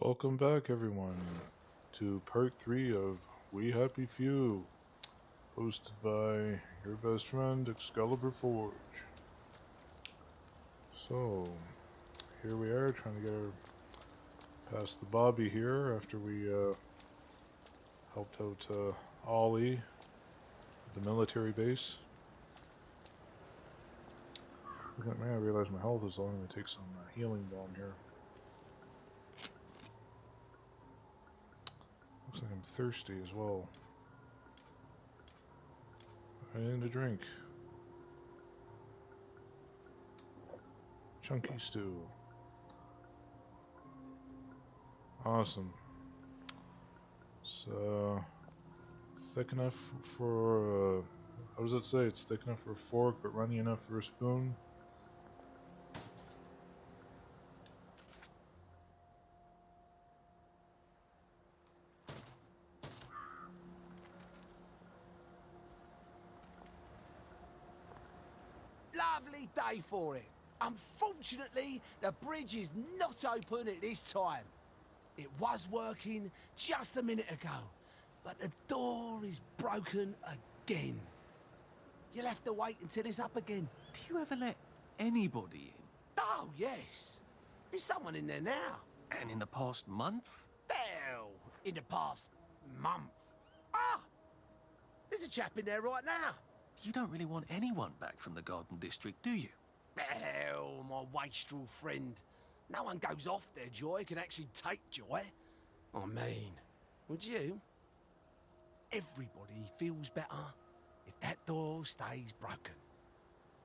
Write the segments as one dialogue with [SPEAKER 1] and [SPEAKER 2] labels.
[SPEAKER 1] Welcome back, everyone, to part 3 of We Happy Few, hosted by your best friend, Excalibur Forge. So, here we are, trying to get her past the Bobby here after we helped out Ollie at the military base. Look at me, I realize my health is low. I'm going to take some healing balm here. Looks like I'm thirsty as well. I need a drink. Chunky stew. Awesome. So, thick enough for, how does it say? It's thick enough for a fork, but runny enough for a spoon?
[SPEAKER 2] Lovely day for it. Unfortunately, the bridge is not open at this time. It was working just a minute ago, but the door is broken again. You'll have to wait until it's up again.
[SPEAKER 3] Do you ever let anybody in?
[SPEAKER 2] Oh, yes. There's someone in there now.
[SPEAKER 3] And in the past month?
[SPEAKER 2] Well, in the past month. Ah! There's a chap in there right now.
[SPEAKER 3] You don't really want anyone back from the Garden District, do you?
[SPEAKER 2] Well, my wastrel friend. No one goes off their joy can actually take joy. I mean, would you? Everybody feels better if that door stays broken.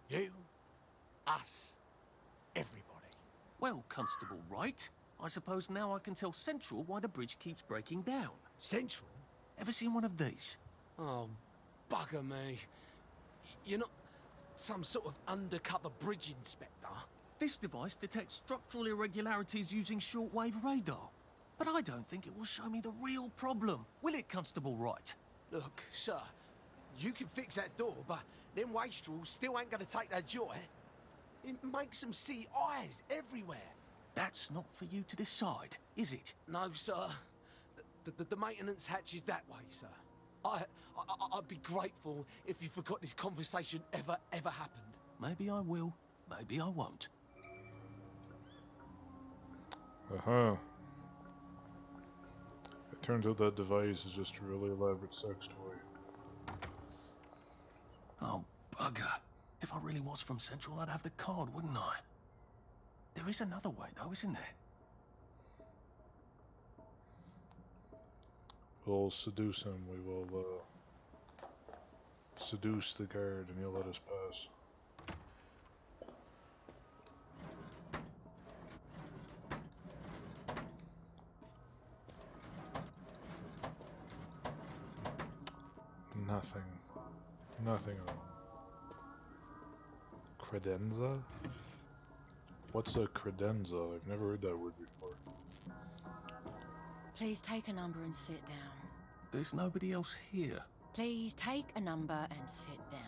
[SPEAKER 2] You, us, everybody.
[SPEAKER 3] Well, Constable Wright, I suppose now I can tell Central why the bridge keeps breaking down.
[SPEAKER 2] Central?
[SPEAKER 3] Ever seen one of these?
[SPEAKER 2] Oh, bugger me. You're not some sort of undercover bridge inspector?
[SPEAKER 3] This device detects structural irregularities using shortwave radar. But I don't think it will show me the real problem. Will it, Constable Wright?
[SPEAKER 2] Look, sir, you can fix that door, but them wastrels still ain't gonna take their joy. It makes them see eyes everywhere.
[SPEAKER 3] That's not for you to decide, is it?
[SPEAKER 2] No, sir. The maintenance hatch is that way, sir. I'd be grateful if you forgot this conversation ever happened.
[SPEAKER 3] Maybe I will, maybe I won't.
[SPEAKER 1] Uh-huh. It turns out that device is just a really elaborate sex toy.
[SPEAKER 3] Oh, bugger. If I really was from Central, I'd have the card, wouldn't I? There is another way, though, isn't there?
[SPEAKER 1] We'll seduce him. We will seduce the guard and he'll let us pass. Nothing. Nothing at all. Credenza? What's a credenza? I've never heard that word before.
[SPEAKER 4] Please take a number and sit down.
[SPEAKER 3] There's nobody else here.
[SPEAKER 4] Please take a number and sit down.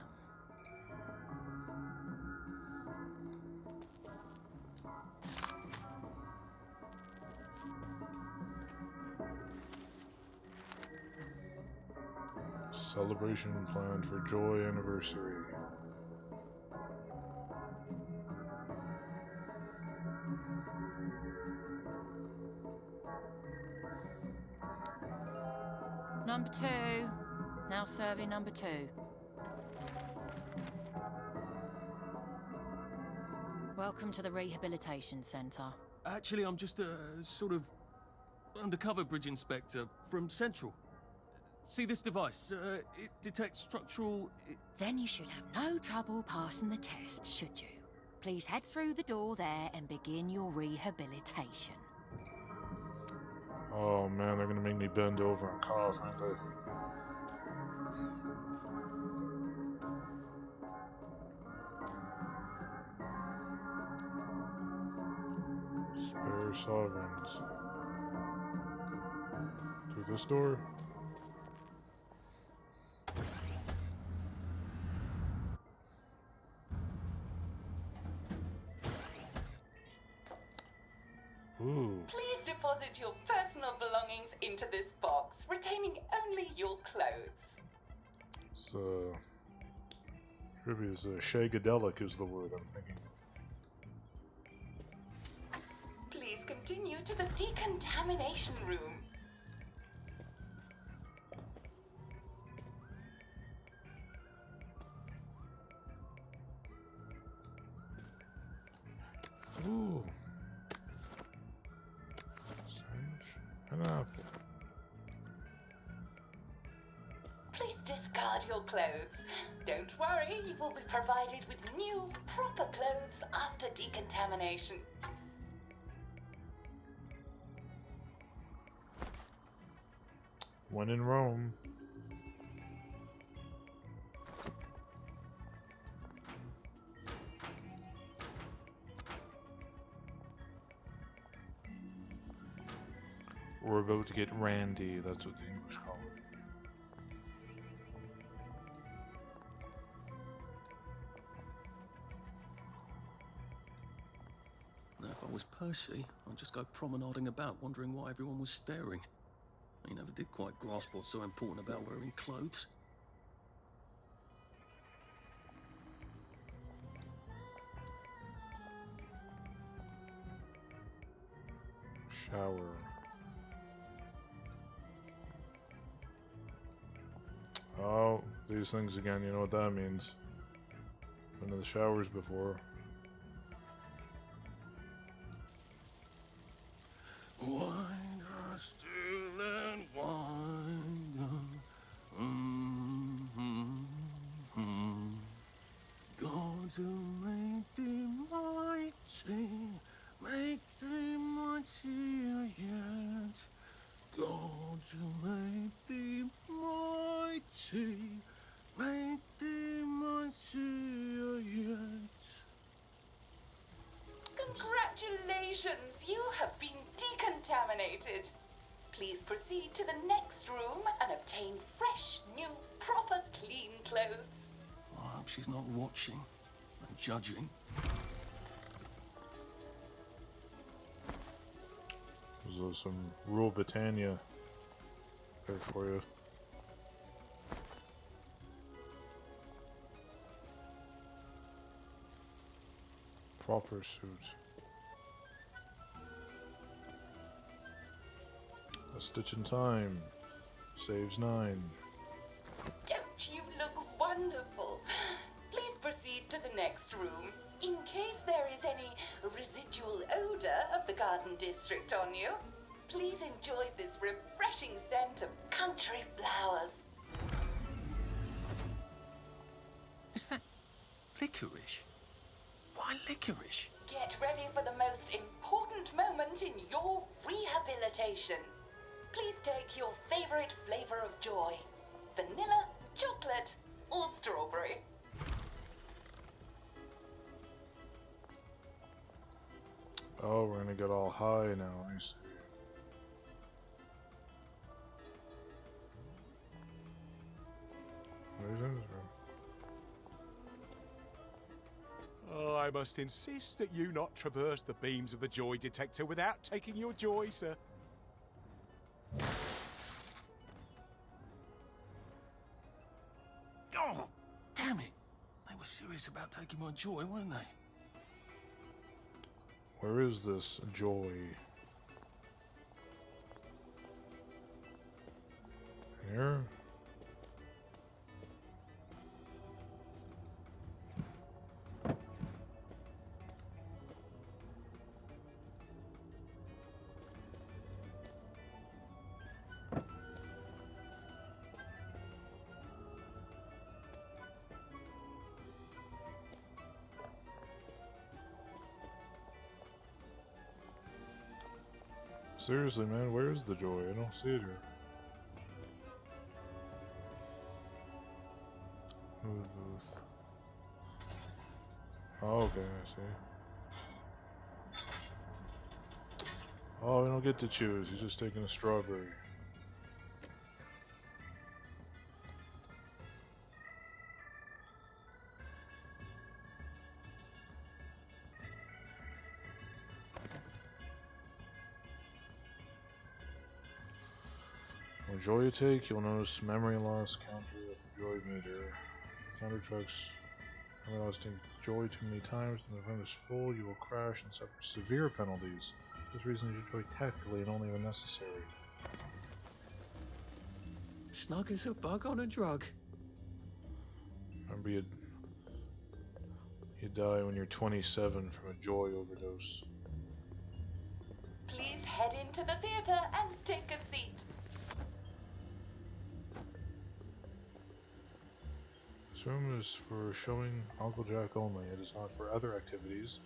[SPEAKER 1] Celebration planned for Joy Anniversary.
[SPEAKER 4] Number 2. Now serving number 2. Welcome to the Rehabilitation Centre.
[SPEAKER 3] Actually, I'm just a sort of undercover bridge inspector from Central. See this device? It detects structural...
[SPEAKER 4] Then you should have no trouble passing the test, should you? Please head through the door there and begin your rehabilitation.
[SPEAKER 1] Oh man, they're gonna make me bend over and cough, aren't they? Spare sovereigns. Through this door? Ooh.
[SPEAKER 5] Please deposit your personal belongings into this box, retaining only your clothes.
[SPEAKER 1] It's Trivia is shagadelic is the word I'm thinking of.
[SPEAKER 5] Please continue to the decontamination room.
[SPEAKER 1] Ooh. Sage. An apple.
[SPEAKER 5] Please discard your clothes. Don't worry, you will be provided with new, proper clothes after decontamination.
[SPEAKER 1] When in Rome. We're about to get randy, that's what the English call it.
[SPEAKER 3] Now, if I was Percy, I'd just go promenading about, wondering why everyone was staring. He never did quite grasp what's so important about wearing clothes.
[SPEAKER 1] Shower. Oh, these things again, you know what that means. Been to the showers before.
[SPEAKER 3] Wider still and wider. God who made thee mighty, make thee mightier yet. God who made thee mighty, make thee mightier yet.
[SPEAKER 5] Congratulations, you have been decontaminated. Please proceed to the next room and obtain fresh, new, proper, clean clothes.
[SPEAKER 3] I hope she's not watching and judging.
[SPEAKER 1] There's some Rule Britannia there for you. Proper suit. A stitch in time. Saves 9.
[SPEAKER 5] Don't you look wonderful? Please proceed to the next room. In case there is any residual odor of the garden district on you, please enjoy this refreshing scent of country flowers.
[SPEAKER 3] Is that licorice? Why licorice?
[SPEAKER 5] Get ready for the most important moment in your rehabilitation. Please take your favorite flavor of joy. Vanilla, chocolate, or strawberry.
[SPEAKER 1] Oh, we're gonna get all high now. Let me see. What is it?
[SPEAKER 6] Oh, I must insist that you not traverse the beams of the joy detector without taking your joy, sir.
[SPEAKER 3] Oh, damn it! They were serious about taking my joy, weren't they?
[SPEAKER 1] Where is this joy? Here? Seriously, man, where's the joy? I don't see it here. Move booth. Oh, okay, I see. Oh, we don't get to choose. He's just taking a strawberry. more joy you take, you'll notice memory loss counter at the joy meter. Counter tracks memory loss joy too many times, and the room is full, you will crash and suffer severe penalties. For this reason, use your joy tactically and only when necessary.
[SPEAKER 3] Snug as a bug on a drug.
[SPEAKER 1] Remember, you die when you're 27 from a joy overdose.
[SPEAKER 5] Please head into the theater and take a seat.
[SPEAKER 1] This room is for showing Uncle Jack only. It is not for other activities.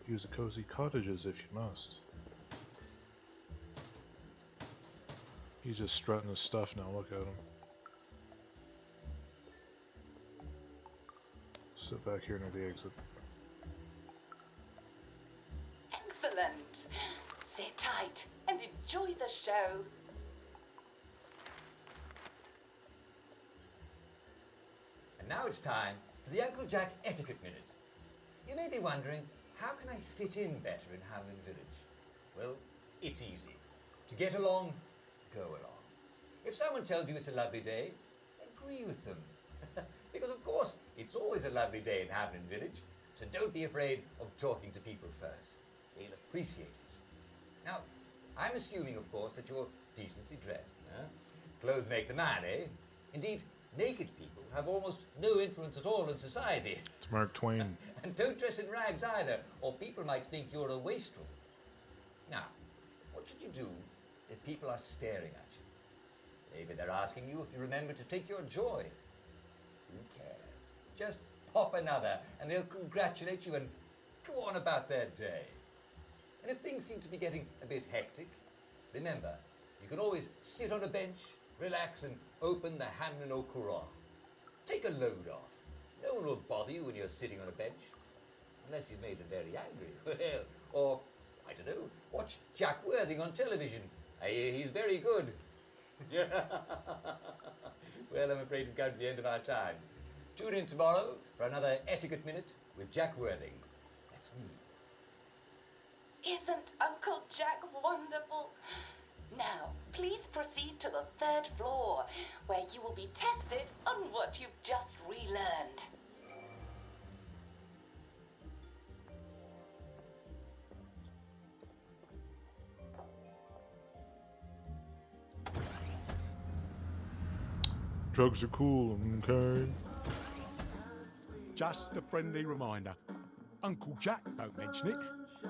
[SPEAKER 1] Use the cozy cottages if you must. He's just strutting his stuff now, look at him. Sit back here near the exit.
[SPEAKER 5] Excellent. Sit tight and enjoy the show.
[SPEAKER 7] And now it's time for the Uncle Jack Etiquette Minute. You may be wondering, how can I fit in better in Hamlin Village? Well, it's easy. To get along, go along. If someone tells you it's a lovely day, agree with them. Because of course, it's always a lovely day in Hamlin Village, so don't be afraid of talking to people first. They'll appreciate it. Now, I'm assuming, of course, that you're decently dressed. Huh? Clothes make the man, eh? Indeed, naked people have almost no influence at all in society.
[SPEAKER 1] It's Mark Twain.
[SPEAKER 7] And don't dress in rags either, or people might think you're a wastrel. Now, what should you do if people are staring at you? Maybe they're asking you if you remember to take your joy. Who cares? Just pop another, and they'll congratulate you and go on about their day. And if things seem to be getting a bit hectic, remember, you can always sit on a bench, relax, and open the Hamlin au Courant. Take a load off. No one will bother you when you're sitting on a bench, unless you've made them very angry. Well, or, I don't know, watch Jack Worthing on television. I hear he's very good. Well, I'm afraid we've come to the end of our time. Tune in tomorrow for another Etiquette Minute with Jack Worthing. That's me.
[SPEAKER 5] Isn't Uncle Jack wonderful? Now, please proceed to the 3rd floor, where you will be tested on what you've just relearned.
[SPEAKER 1] Drugs are cool, okay?
[SPEAKER 6] Just a friendly reminder. Uncle Jack don't mention it,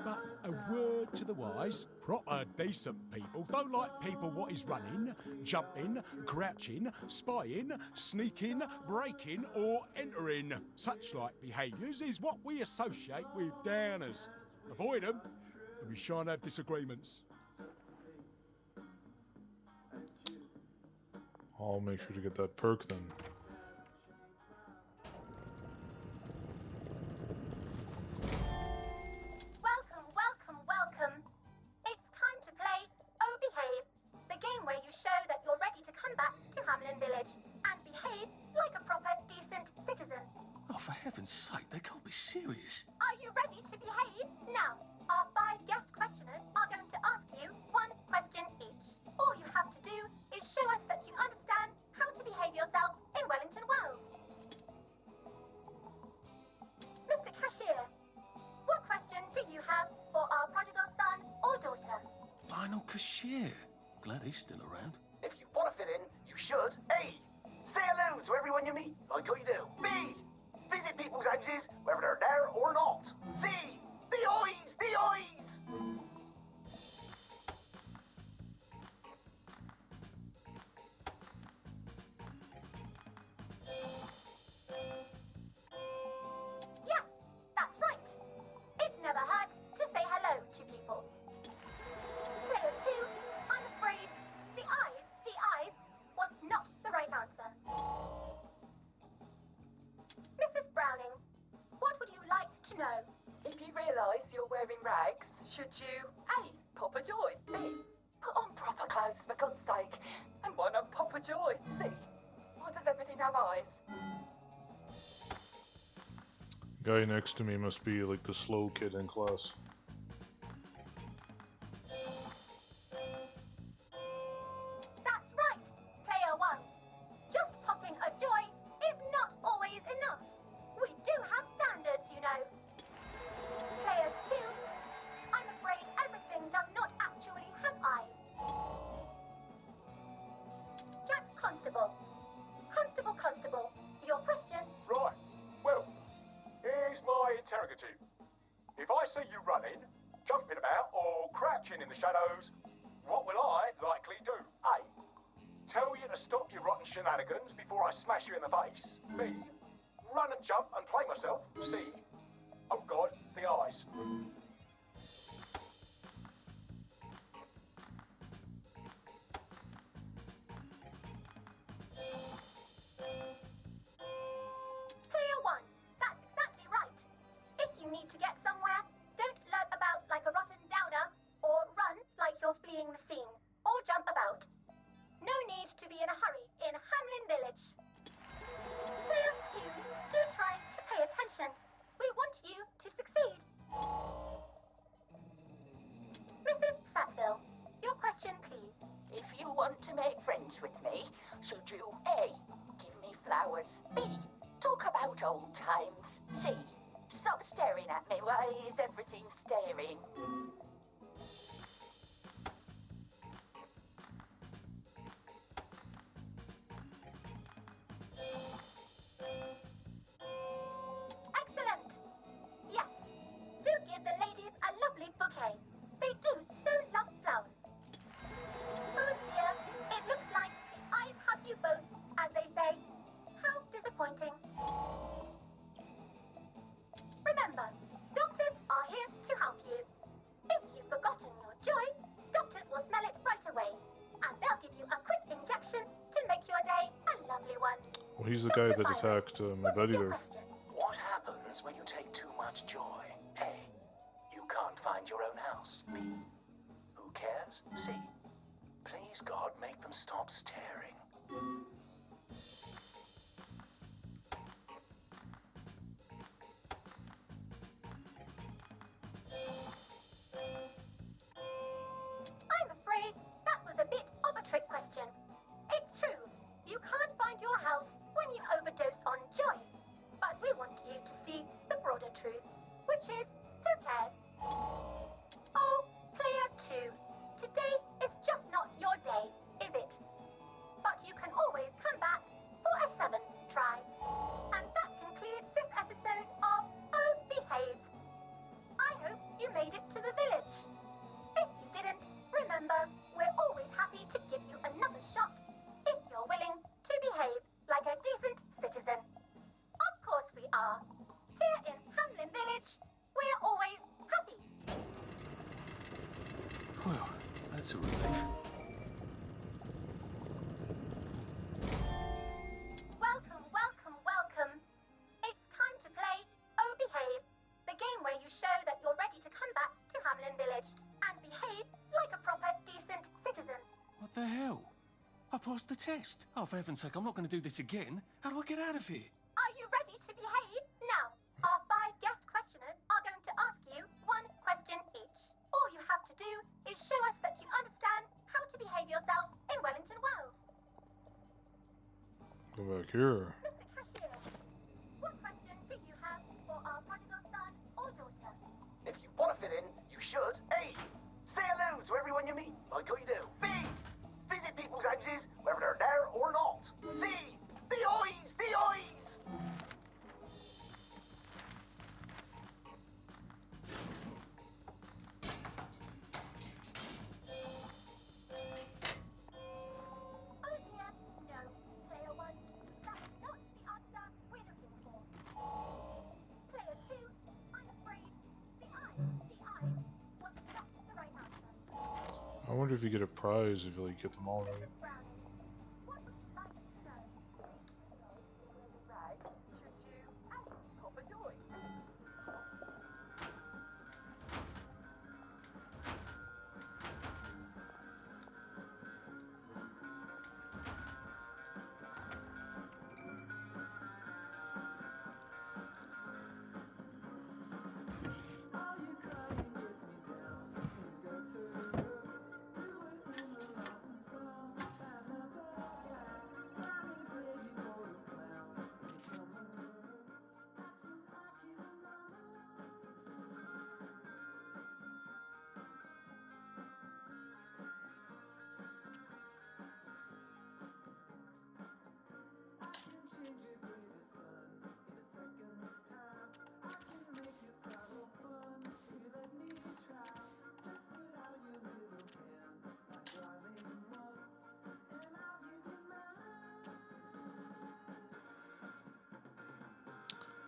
[SPEAKER 6] but a word to the wise. Proper decent people don't like people what is running, jumping, crouching, spying, sneaking, breaking or entering. Such like behaviours is what we associate with downers. Avoid them and we shan't have disagreements.
[SPEAKER 1] I'll make sure to get that perk then.
[SPEAKER 8] Welcome, welcome, welcome. It's time to play Oh Behave, the game where you show that you're ready to come back to Hamlin Village and behave like a proper, decent citizen.
[SPEAKER 3] Oh, for heaven's sake, they can't be serious.
[SPEAKER 8] Are you ready to behave? Now, our 5 guest questioners are going to ask you 1 question each. All you have to do is show us that you understand how to behave yourself in Wellington Wells. Mr. Cashier, what question do you have for our prodigal son or daughter?
[SPEAKER 3] Lionel Cashier. Glad he's still around.
[SPEAKER 9] If you want to fit in, you should. A. Say hello to everyone you meet, like how you do. B. Visit people's houses, whether they're there or not. C. The eyes! The eyes!
[SPEAKER 8] Yes, that's right. It never hurts to say hello to people. Player 2, I'm afraid the eyes was not the right answer. Mrs. Browning, what would you like to know?
[SPEAKER 5] If you realise you're wearing rags, should you A. Pop a joy, B. Put on proper clothes for God's sake, and why not pop a joy, C. Why does everything have eyes?
[SPEAKER 1] Guy next to me must be like the slow kid in class.
[SPEAKER 8] That's right.
[SPEAKER 6] crouching in the shadows, what will I likely do? A. Tell you to stop your rotten shenanigans before I smash you in the face. B. Run and jump and play myself. C. Oh God, the eyes.
[SPEAKER 8] Clear one. That's exactly right. If you need to get somewhere, don't lurk about like a rotten downer, or run like you're fleeing the scene, or jump about. No need to be in a hurry in Hamlin Village. Clear two. Do try to pay attention. We want you to succeed. Mrs. Sackville, your question, please.
[SPEAKER 5] If you want to make friends with me, should you A. give me flowers, B. talk about old times, C. stop staring at me, why is everything staring?
[SPEAKER 8] Excellent. Yes. Do give the ladies a lovely bouquet. They do so love flowers. Oh dear, it looks like the eyes have you both, as they say. How disappointing. Remember, doctors are here to help you. If you've forgotten your joy, doctors will smell it right away. And they'll give you a quick injection to make your day a lovely one.
[SPEAKER 1] Well, he's the guy
[SPEAKER 8] Dr.
[SPEAKER 1] that
[SPEAKER 8] Byron,
[SPEAKER 1] attacked
[SPEAKER 8] what is
[SPEAKER 1] Betty
[SPEAKER 8] your
[SPEAKER 1] there.
[SPEAKER 8] question?
[SPEAKER 9] What happens when you take too much joy? A. You can't find your own house. B. Who cares? C. Please, God, make them stop staring.
[SPEAKER 8] I'm afraid that was a bit of a trick question. It's true, you can't find your house when you overdose on joy. But we want you to see the broader truth, which is, who cares? Oh, clear too. Today is just not your day, is it? But you can always come back for a 7th try. And that concludes this episode of Oh Behave. I hope you made it to the village. If you didn't, remember, we're always happy to give you another shot if you're willing to behave like a decent citizen. Of course we are. Here in Hamlin Village, we're always happy.
[SPEAKER 3] Well, that's a relief.
[SPEAKER 8] Welcome, welcome, welcome. It's time to play Oh Behave, the game where you show that you're ready to come back to Hamlin Village and behave like a proper, decent citizen.
[SPEAKER 3] What the hell? I passed the test. Oh, for heaven's sake, I'm not going to do this again. How do I get out of here?
[SPEAKER 8] Are you ready to behave? Now, our 5 guest questioners are going to ask you 1 question each. All you have to do is show us that you understand how to behave yourself in Wellington, Wales.
[SPEAKER 1] Go back here.
[SPEAKER 8] Mr. Cashier, what question do you have for our prodigal son or daughter?
[SPEAKER 9] If you want to fit in, you should. A. Say hello to everyone you meet, like how you do. B. Visit people's houses, whether they're there or not. C. The eyes! The eyes!
[SPEAKER 8] Oh dear, no. Player 1, that's not the answer we're looking for. Player 2, I'm afraid the eyes was not the right answer.
[SPEAKER 1] I wonder if you get a prize if you like get them all right.
[SPEAKER 8] Mrs. Browning, what would you like to know? Right, should you pop a joy?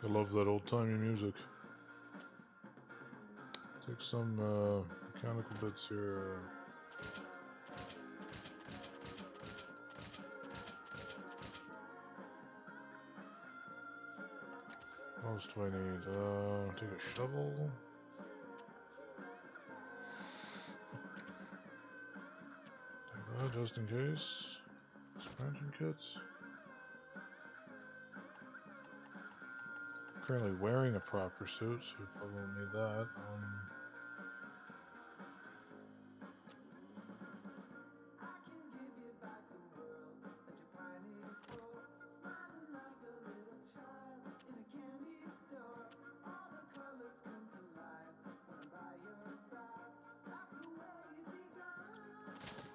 [SPEAKER 1] I love that old-timey music. Take some mechanical bits here. What else do I need? Take a shovel. Take that just in case. Expansion kits. Currently wearing a proper suit, so we probably won't need that.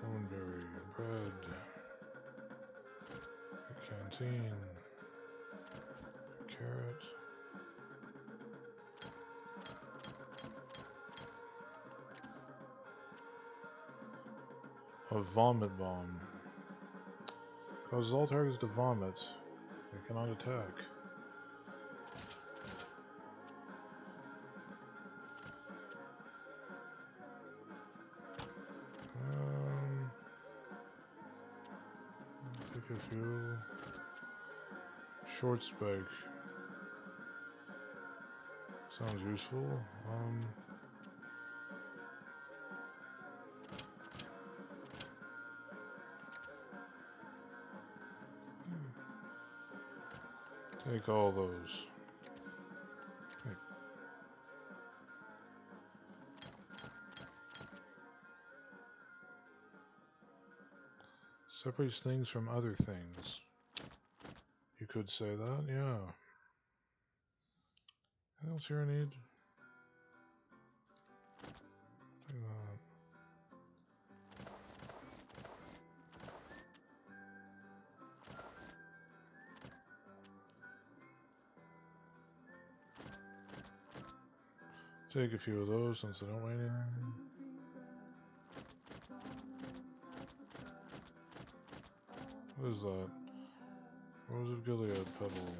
[SPEAKER 1] Thornberry, bread, canteen, carrot. A vomit bomb. Causes all targets to vomit. They cannot attack. Take a few. Short spike. Sounds useful. Take all those. Separates things from other things. You could say that, yeah. Anything else here I need? Take that. Take a few of those since I don't weigh anything. What is that? Rose of Gilead pebble.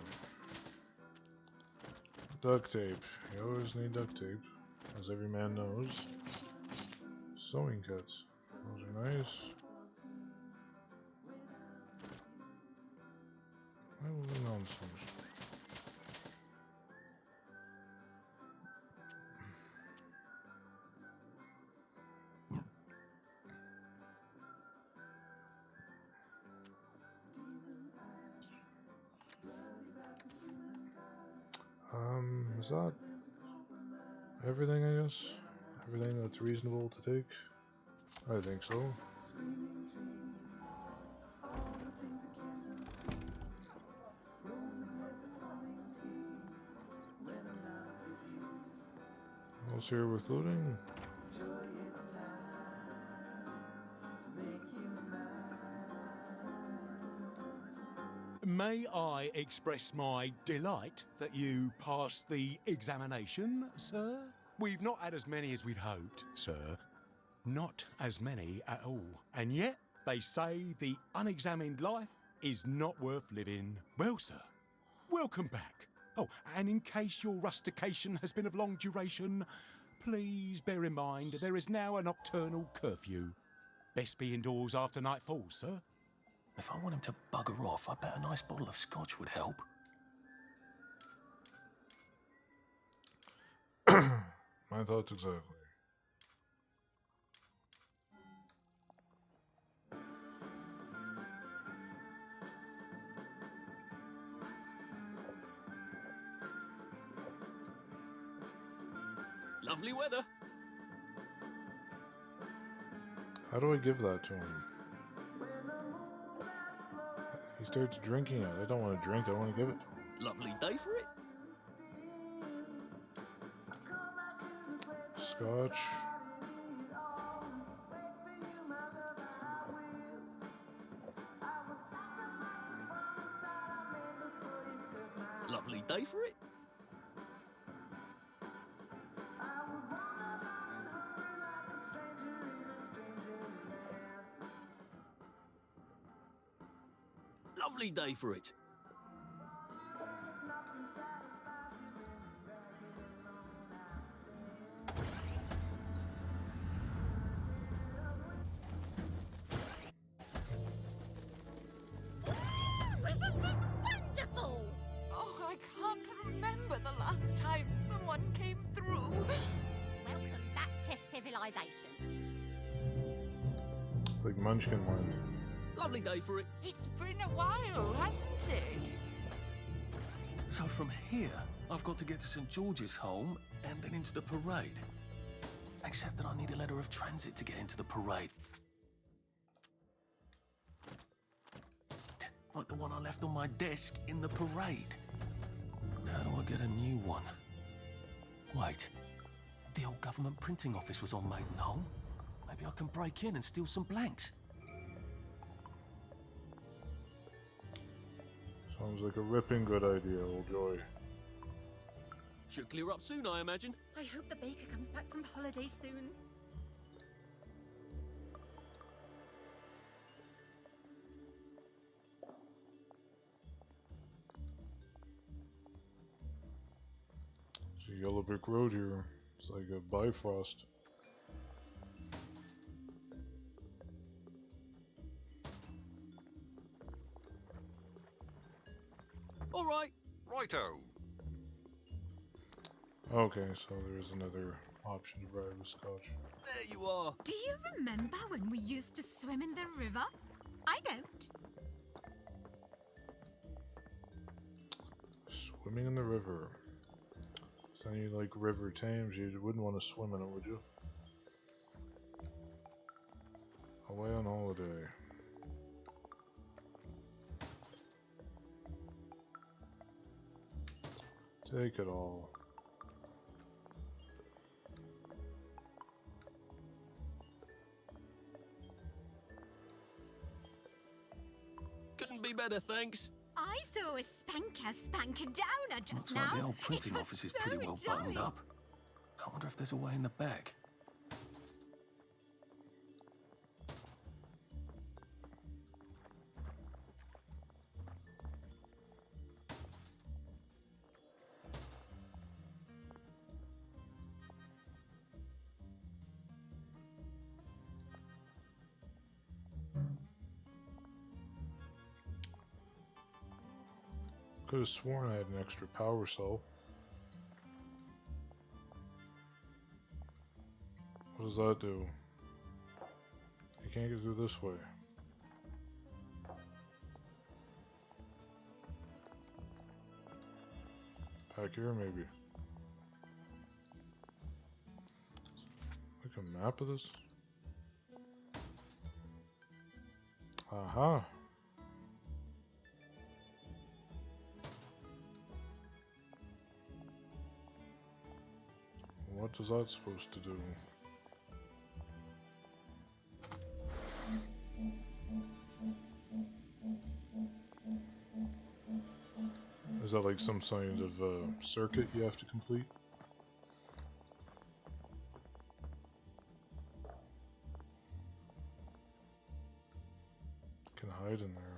[SPEAKER 1] Duct tape. You always need duct tape, as every man knows. Sewing kits. Those are nice. What nonsense. Is that everything, I guess? Everything that's reasonable to take? I think so. Else here with looting?
[SPEAKER 6] May I express my delight that you passed the examination, sir? We've not had as many as we'd hoped, sir. Not as many at all. And yet, they say the unexamined life is not worth living. Well, sir, welcome back. Oh, and in case your rustication has been of long duration, please bear in mind there is now a nocturnal curfew. Best be indoors after nightfall, sir.
[SPEAKER 3] If I want him to bugger off, I bet a nice bottle of scotch would help.
[SPEAKER 1] My thoughts exactly.
[SPEAKER 3] Lovely weather.
[SPEAKER 1] How do I give that to him? He starts drinking it. I don't want to drink it, I want to give it to him.
[SPEAKER 3] Lovely day for it.
[SPEAKER 1] Scotch.
[SPEAKER 3] Lovely day for it. Lovely day for it.
[SPEAKER 8] civilization.
[SPEAKER 1] It's like Munchkin Land.
[SPEAKER 3] Lovely day for it.
[SPEAKER 4] It's been a while, hasn't it?
[SPEAKER 3] So from here, I've got to get to St. George's home and then into the parade. Except that I need a letter of transit to get into the parade. Like the one I left on my desk in the parade. How do I get a new one? Wait, the old government printing office was on Maidenholm. Maybe I can break in and steal some blanks.
[SPEAKER 1] Sounds like a ripping good idea, old Joy.
[SPEAKER 3] Should clear up soon, I imagine.
[SPEAKER 8] I hope the baker comes back from holiday soon.
[SPEAKER 1] It's a yellow brick road here. It's like a Bifrost.
[SPEAKER 3] All right.
[SPEAKER 10] Righto.
[SPEAKER 1] Okay, so there's another option to bribe with scotch.
[SPEAKER 3] There you are.
[SPEAKER 8] Do you remember when we used to swim in the river? I don't.
[SPEAKER 1] Swimming in the river. So you like River Thames, you wouldn't want to swim in it, would you? Away on holiday. Take it all.
[SPEAKER 3] Couldn't be better, thanks.
[SPEAKER 8] I saw a spanker downer just
[SPEAKER 3] Looks
[SPEAKER 8] now.
[SPEAKER 3] like the old printing
[SPEAKER 8] It was
[SPEAKER 3] office is
[SPEAKER 8] so
[SPEAKER 3] pretty well
[SPEAKER 8] jolly.
[SPEAKER 3] buttoned up. I wonder if there's a way in the back.
[SPEAKER 1] Could have sworn I had an extra power cell. What does that do? You can't get through this way. Back here, maybe. Like a map of this? Aha! What is that supposed to do? Is that like some kind of circuit you have to complete? Can hide in there.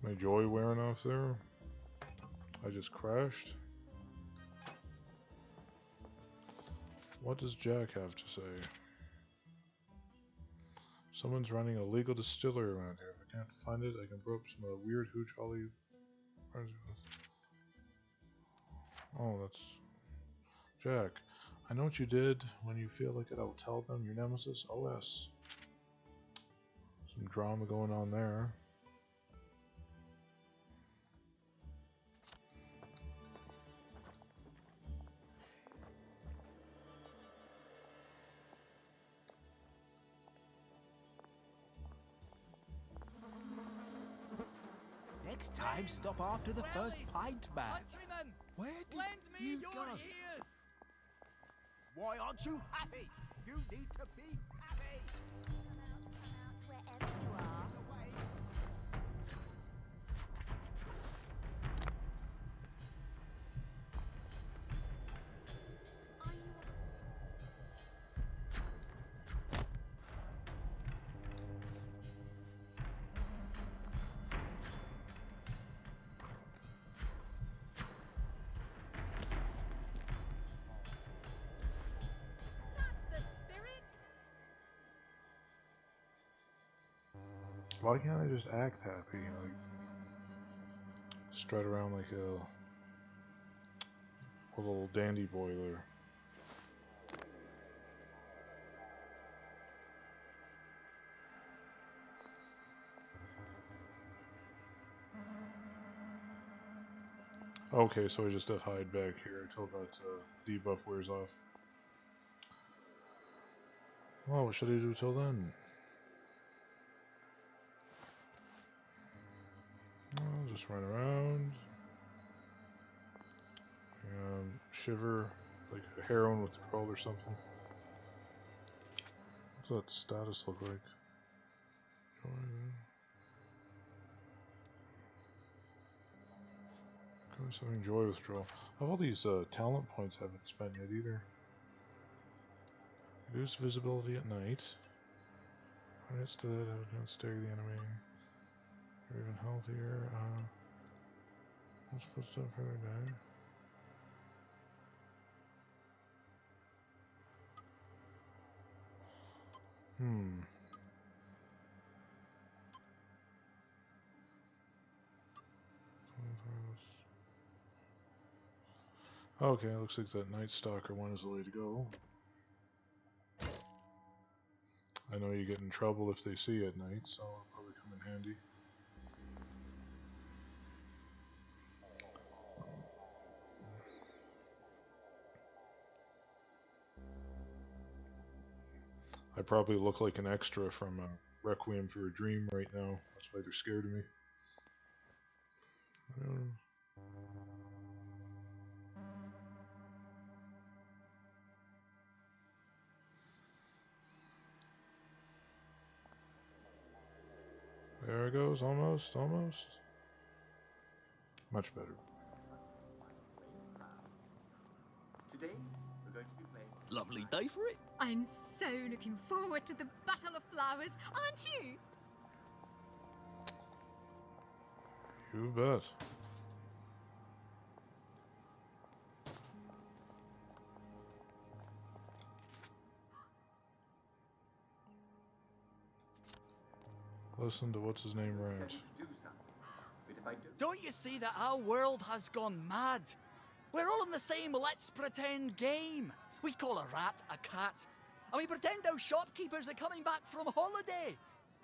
[SPEAKER 1] My joy wearing off there? I just crashed? What does Jack have to say? Someone's running a legal distillery around here. If I can't find it, I can brew up some of the weird hooch Ollie. Oh, that's Jack. I know what you did. When you feel like it, I'll tell them your nemesis, OS. Some drama going on there.
[SPEAKER 11] Next time, stop after the first pint, man.
[SPEAKER 2] Countryman,
[SPEAKER 11] Where did
[SPEAKER 2] lend me
[SPEAKER 11] you
[SPEAKER 2] your
[SPEAKER 11] go?
[SPEAKER 2] ears.
[SPEAKER 11] Why aren't you happy? You need to be happy.
[SPEAKER 8] Wherever you are.
[SPEAKER 1] Why can't I just act happy? Like, strut around like a little dandy boy there. Okay, so I just have to hide back here until that debuff wears off. Well, what should I do till then? I'll just run around. Shiver like a heroin withdrawal or something. What's that status look like? Something joy withdrawal. All these talent points haven't spent yet either. Reduce visibility at night. When it's to that, I don't stare the enemy. You're even healthier. Let's footstep further down. Okay, looks like that Night Stalker one is the way to go. I know you get in trouble if they see you at night, so it'll probably come in handy. I probably look like an extra from Requiem for a Dream right now. That's why they're scared of me. I don't know. There it goes, almost. Much better.
[SPEAKER 11] Today, we're going to be playing.
[SPEAKER 3] Lovely day for it.
[SPEAKER 10] I'm so looking forward to the Battle of Flowers, aren't you?
[SPEAKER 1] You bet. Listen to what's his name rant.
[SPEAKER 12] Don't you see that our world has gone mad? We're all in the same let's pretend game. We call a rat a cat, and we pretend our shopkeepers are coming back from holiday.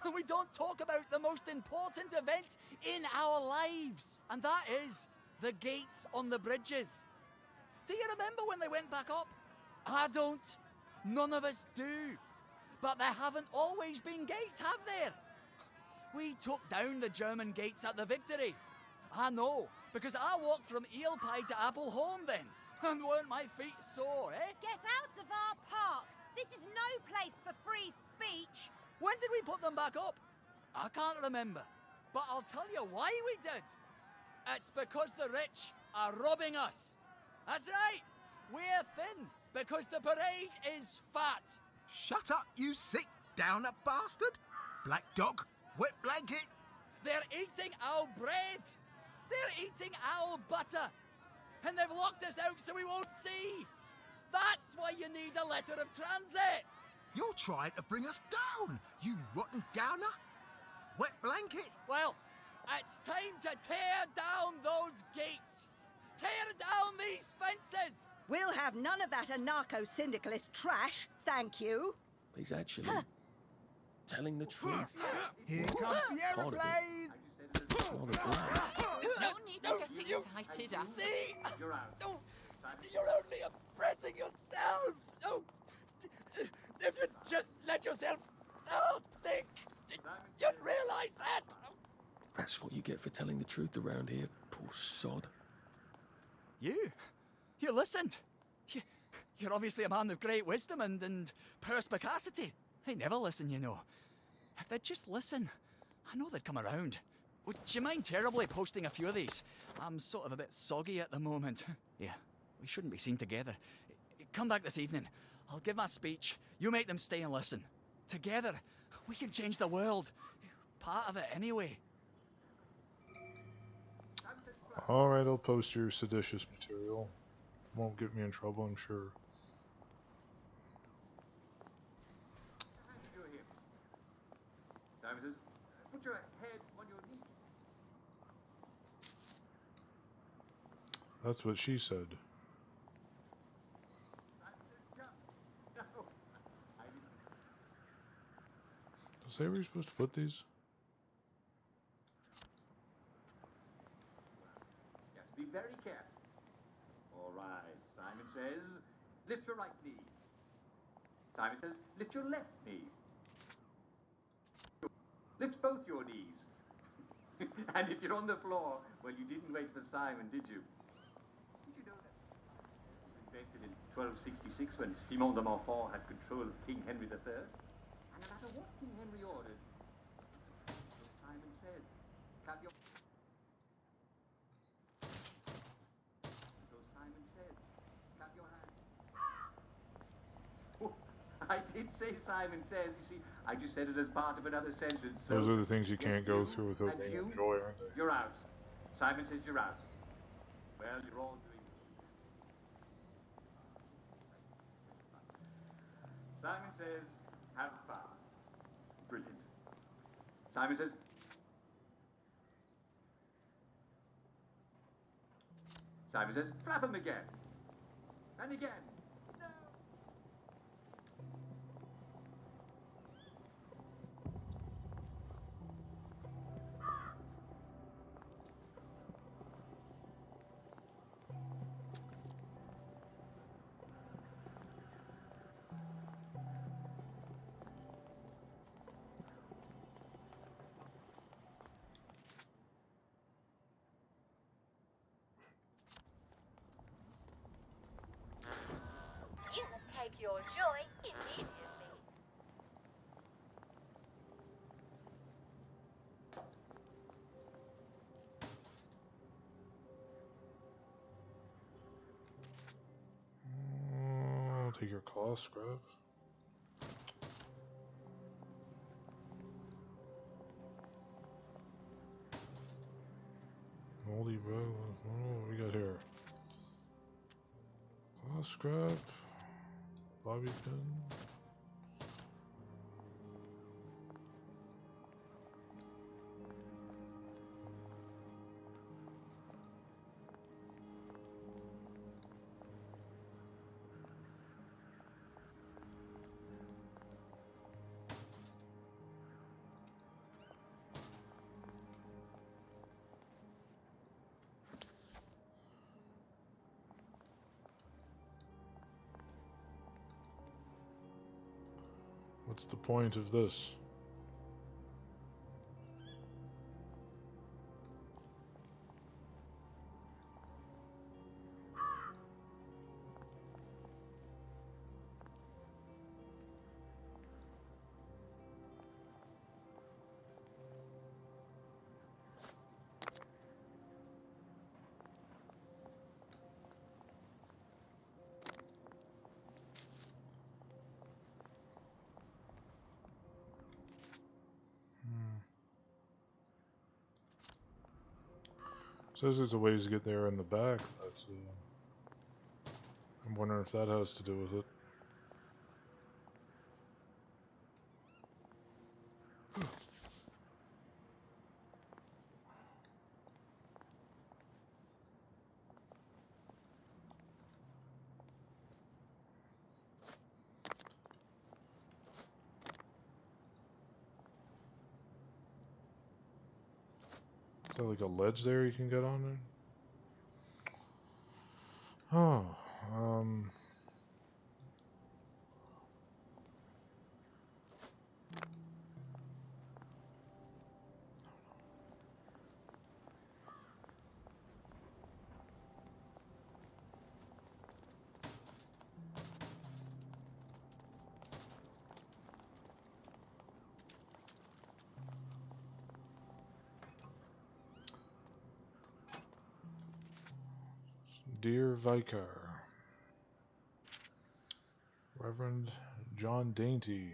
[SPEAKER 12] And we don't talk about the most important event in our lives, and that is the gates on the bridges. Do you remember when they went back up? I don't. None of us do. But there haven't always been gates, have there? We took down the German gates at the Victory. I know, because I walked from Eel Pie to Appleholme then. And weren't my feet sore, eh?
[SPEAKER 10] Get out of our park! This is no place for free speech!
[SPEAKER 12] When did we put them back up? I can't remember. But I'll tell you why we did. It's because the rich are robbing us. That's right. We're thin because the parade is fat.
[SPEAKER 11] Shut up, you sick downer bastard! Black dog, wet blanket.
[SPEAKER 12] They're eating our bread. They're eating our butter. And they've locked us out so we won't see. That's why you need a letter of transit.
[SPEAKER 11] You're trying to bring us down, you rotten downer. Wet blanket.
[SPEAKER 12] Well, it's time to tear down those gates. Tear down these fences.
[SPEAKER 13] We'll have none of that anarcho-syndicalist trash, thank you.
[SPEAKER 3] He's actually telling the truth.
[SPEAKER 11] Here comes the aeroplane.
[SPEAKER 4] No need to get excited,
[SPEAKER 12] See? No, you're only oppressing yourselves. No, if you just let yourself think, you'd realize that.
[SPEAKER 3] That's what you get for telling the truth around here, poor sod.
[SPEAKER 12] You listened. You're obviously a man of great wisdom and perspicacity. They never listen, you know. If they'd just listen, I know they'd come around. Would you mind terribly posting a few of these? I'm sort of a bit soggy at the moment. Yeah, we shouldn't be seen together. Come back this evening. I'll give my speech. You make them stay and listen. Together, we can change the world. Part of it anyway.
[SPEAKER 1] Alright, I'll post your seditious material. Won't get me in trouble, I'm sure.
[SPEAKER 7] Put your head on your knees.
[SPEAKER 1] That's what she said.
[SPEAKER 7] No, I didn't.
[SPEAKER 1] Say where you're supposed to put these?
[SPEAKER 7] You have to be very careful. All right, Simon says, lift your right knee. Simon says, lift your left knee. Lift both your knees. And if you're on the floor, well, you didn't wait for Simon, did you? Did you know that? Invented in 1266 when Simon de Montfort had control of King Henry III. And no matter what King Henry ordered, so Simon says, clap your... So Simon says, clap your hands. Oh, I did say Simon says, you see, I just said it as part of another sentence. So
[SPEAKER 1] Those are the things you can't go through without
[SPEAKER 7] and
[SPEAKER 1] being
[SPEAKER 7] you,
[SPEAKER 1] a joy, aren't they?
[SPEAKER 7] You're out. Simon says you're out. Well, you're all doing Simon says, have fun. Brilliant. Simon says, Simon says, flap him again. And again. No.
[SPEAKER 8] You will take your joy immediately.
[SPEAKER 1] I'll take your claw scrap. Moldy bug. What do we got here? Claw scrap. Bobby pin. What's the point of this? Says there's a ways to get there in the back, but I'm wondering if that has to do with it. Is there like a ledge there you can get on there? Oh, Dear Vicar, Reverend John Dainty,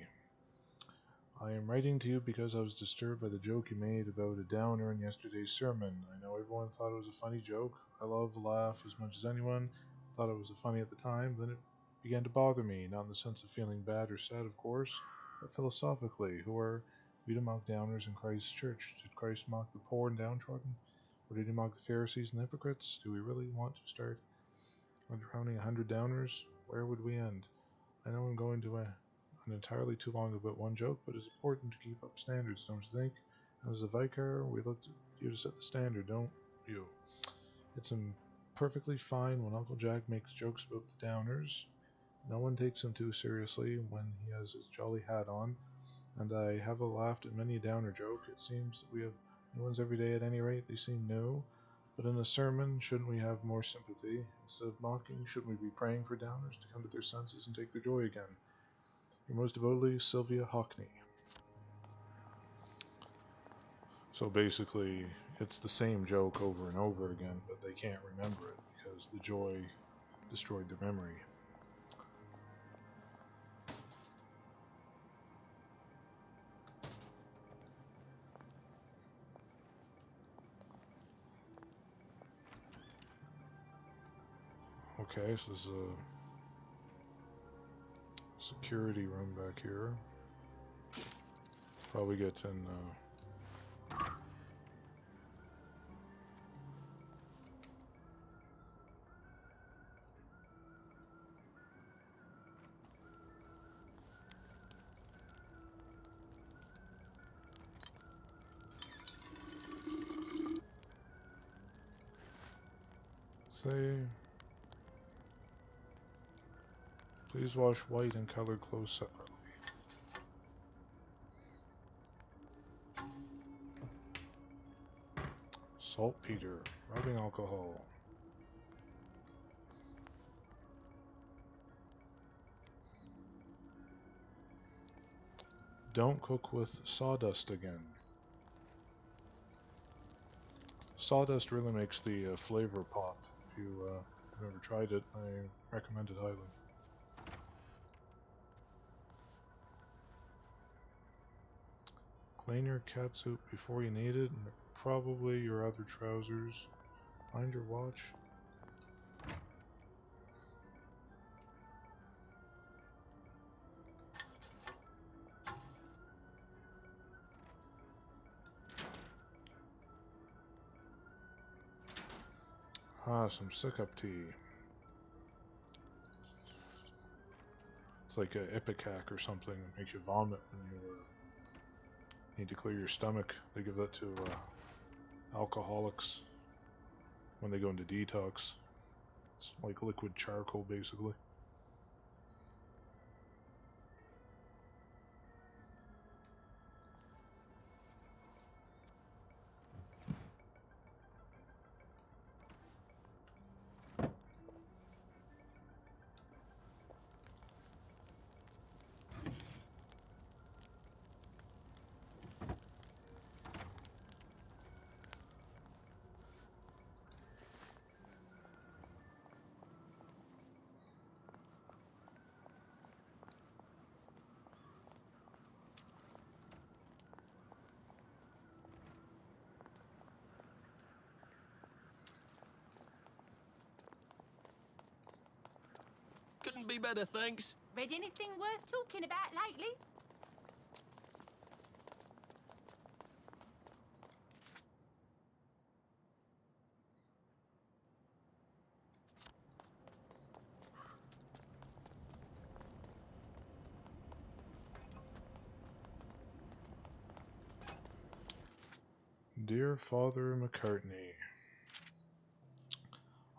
[SPEAKER 1] I am writing to you because I was disturbed by the joke you made about a downer in yesterday's sermon. I know everyone thought it was a funny joke. I love a laugh as much as anyone. Thought it was funny at the time, then it began to bother me, not in the sense of feeling bad or sad, of course, but philosophically. Who are We to mock downers in Christ's church. Did Christ mock the poor and downtrodden? Or did he mock the Pharisees and hypocrites? Do we really want to start drowning 100 downers? Where would we end? I know I'm going to an entirely too long about one joke, but it's important to keep up standards, don't you think? As a vicar, we look to you to set the standard, don't you? It's perfectly fine when Uncle Jack makes jokes about the downers. No one takes him too seriously when he has his jolly hat on, and I have laughed at many a downer joke. It seems that we have new ones every day at any rate. They seem new. But in a sermon, shouldn't we have more sympathy? Instead of mocking, shouldn't we be praying for downers to come to their senses and take their joy again? Your most devotedly, Sylvia Hockney. So basically, it's the same joke over and over again, but they can't remember it because the joy destroyed their memory. Okay, so there's a security room back here. Probably get in. Say, please wash white and colored clothes separately. Saltpeter, rubbing alcohol. Don't cook with sawdust again. Sawdust really makes the flavor pop. If you've never tried it, I recommend it highly. Clean your catsuit before you need it, and probably your other trousers. Find your watch. Some sick-up tea. It's like a Ipecac or something that makes you vomit when you need to clear your stomach. They give that to alcoholics when they go into detox. It's like liquid charcoal, basically.
[SPEAKER 12] Couldn't be better, thanks.
[SPEAKER 10] Read anything worth talking about lately?
[SPEAKER 1] Dear Father McCartney,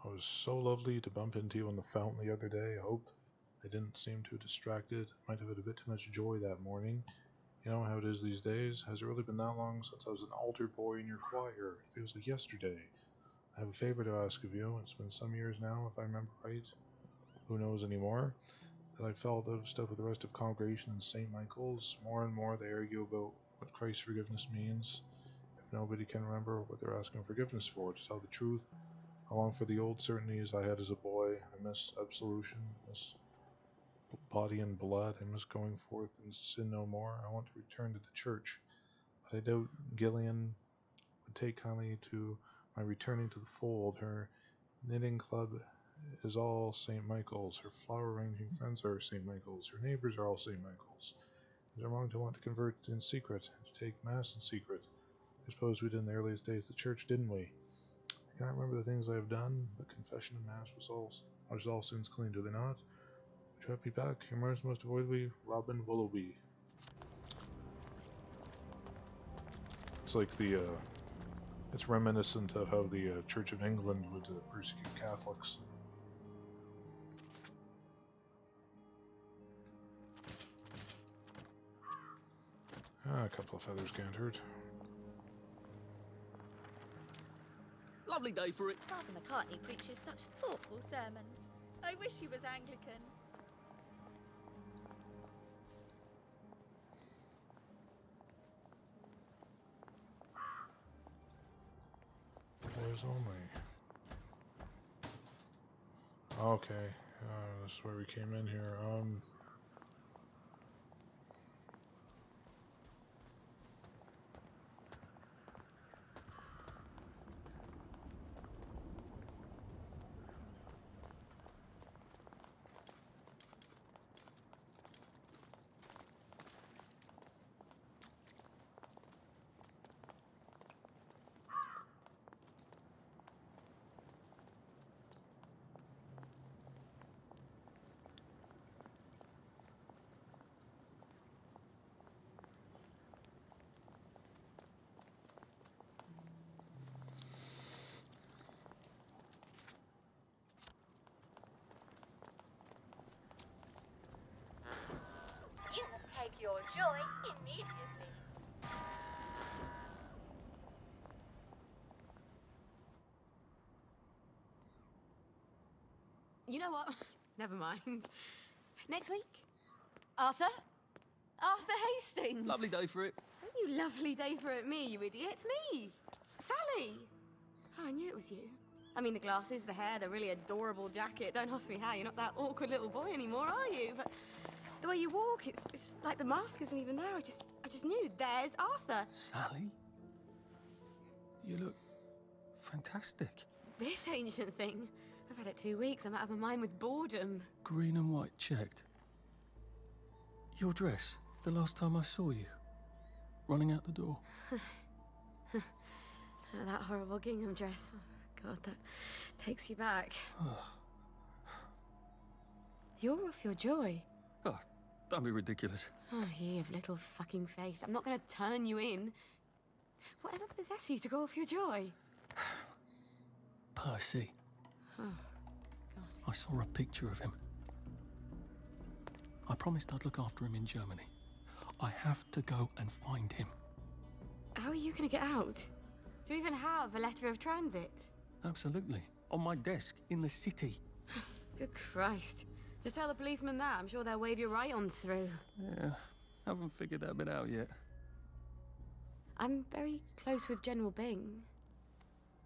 [SPEAKER 1] I was so lovely to bump into you on the fountain the other day. I hope I didn't seem too distracted. I might have had a bit too much joy that morning. You know how it is these days. Has it really been that long since I was an altar boy in your choir? It feels like yesterday. I have a favor to ask of you. It's been some years now, if I remember right. Who knows anymore? That I felt out of step with the rest of congregation in St. Michael's. More and more they argue about what Christ's forgiveness means. If nobody can remember what they're asking forgiveness for, to tell the truth, I long for the old certainties I had as a boy. I miss absolution, miss body and blood. I miss going forth and sin no more. I want to return to the church, but I doubt Gillian would take kindly to my returning to the fold. Her knitting club is all St. Michael's. Her flower arranging friends are St. Michael's. Her neighbors are all St. Michael's. Is it wrong to want to convert in secret, to take Mass in secret? I suppose we did in the earliest days of the Church, didn't we? I cannot remember the things I have done, but confession and Mass was all sins clean, do they not? Would you have me back? Yours most avoidably, Robin Willoughby. It's like the, it's reminiscent of how the Church of England would persecute Catholics. A couple of feathers can't hurt.
[SPEAKER 12] Lovely day for it.
[SPEAKER 10] Father McCartney preaches such thoughtful sermons. I wish he was Anglican.
[SPEAKER 1] Boys only. Okay, this is where we came in here.
[SPEAKER 8] You will take your joy immediately.
[SPEAKER 14] You know what? Never mind. Next week? Arthur? Arthur Hastings!
[SPEAKER 3] Lovely day for it.
[SPEAKER 14] Don't you lovely day for it me, you idiot. It's me! Sally! Oh, I knew it was you. I mean, the glasses, the hair, the really adorable jacket. Don't ask me how. You're not that awkward little boy anymore, are you? But the way you walk, it's like the mask isn't even there. I just knew. There's Arthur.
[SPEAKER 3] Sally? You look fantastic.
[SPEAKER 14] This ancient thing. I've had it 2 weeks. I'm out of my mind with boredom.
[SPEAKER 3] Green and white checked. Your dress, the last time I saw you. Running out the door.
[SPEAKER 14] Oh, that horrible gingham dress. Oh, God, that takes you back. You're off your joy.
[SPEAKER 3] Oh, don't be ridiculous.
[SPEAKER 14] Oh, ye of little fucking faith. I'm not going to turn you in. Whatever possessed you to go off your joy?
[SPEAKER 3] Percy.
[SPEAKER 14] Oh, God.
[SPEAKER 3] I saw a picture of him. I promised I'd look after him in Germany. I have to go and find him.
[SPEAKER 14] How are you going to get out? Do you even have a letter of transit?
[SPEAKER 3] Absolutely. On my desk, in the city.
[SPEAKER 14] Good Christ. Just tell the policeman that. I'm sure they'll wave you right on through.
[SPEAKER 3] Yeah, haven't figured that bit out yet.
[SPEAKER 14] I'm very close with General Bing.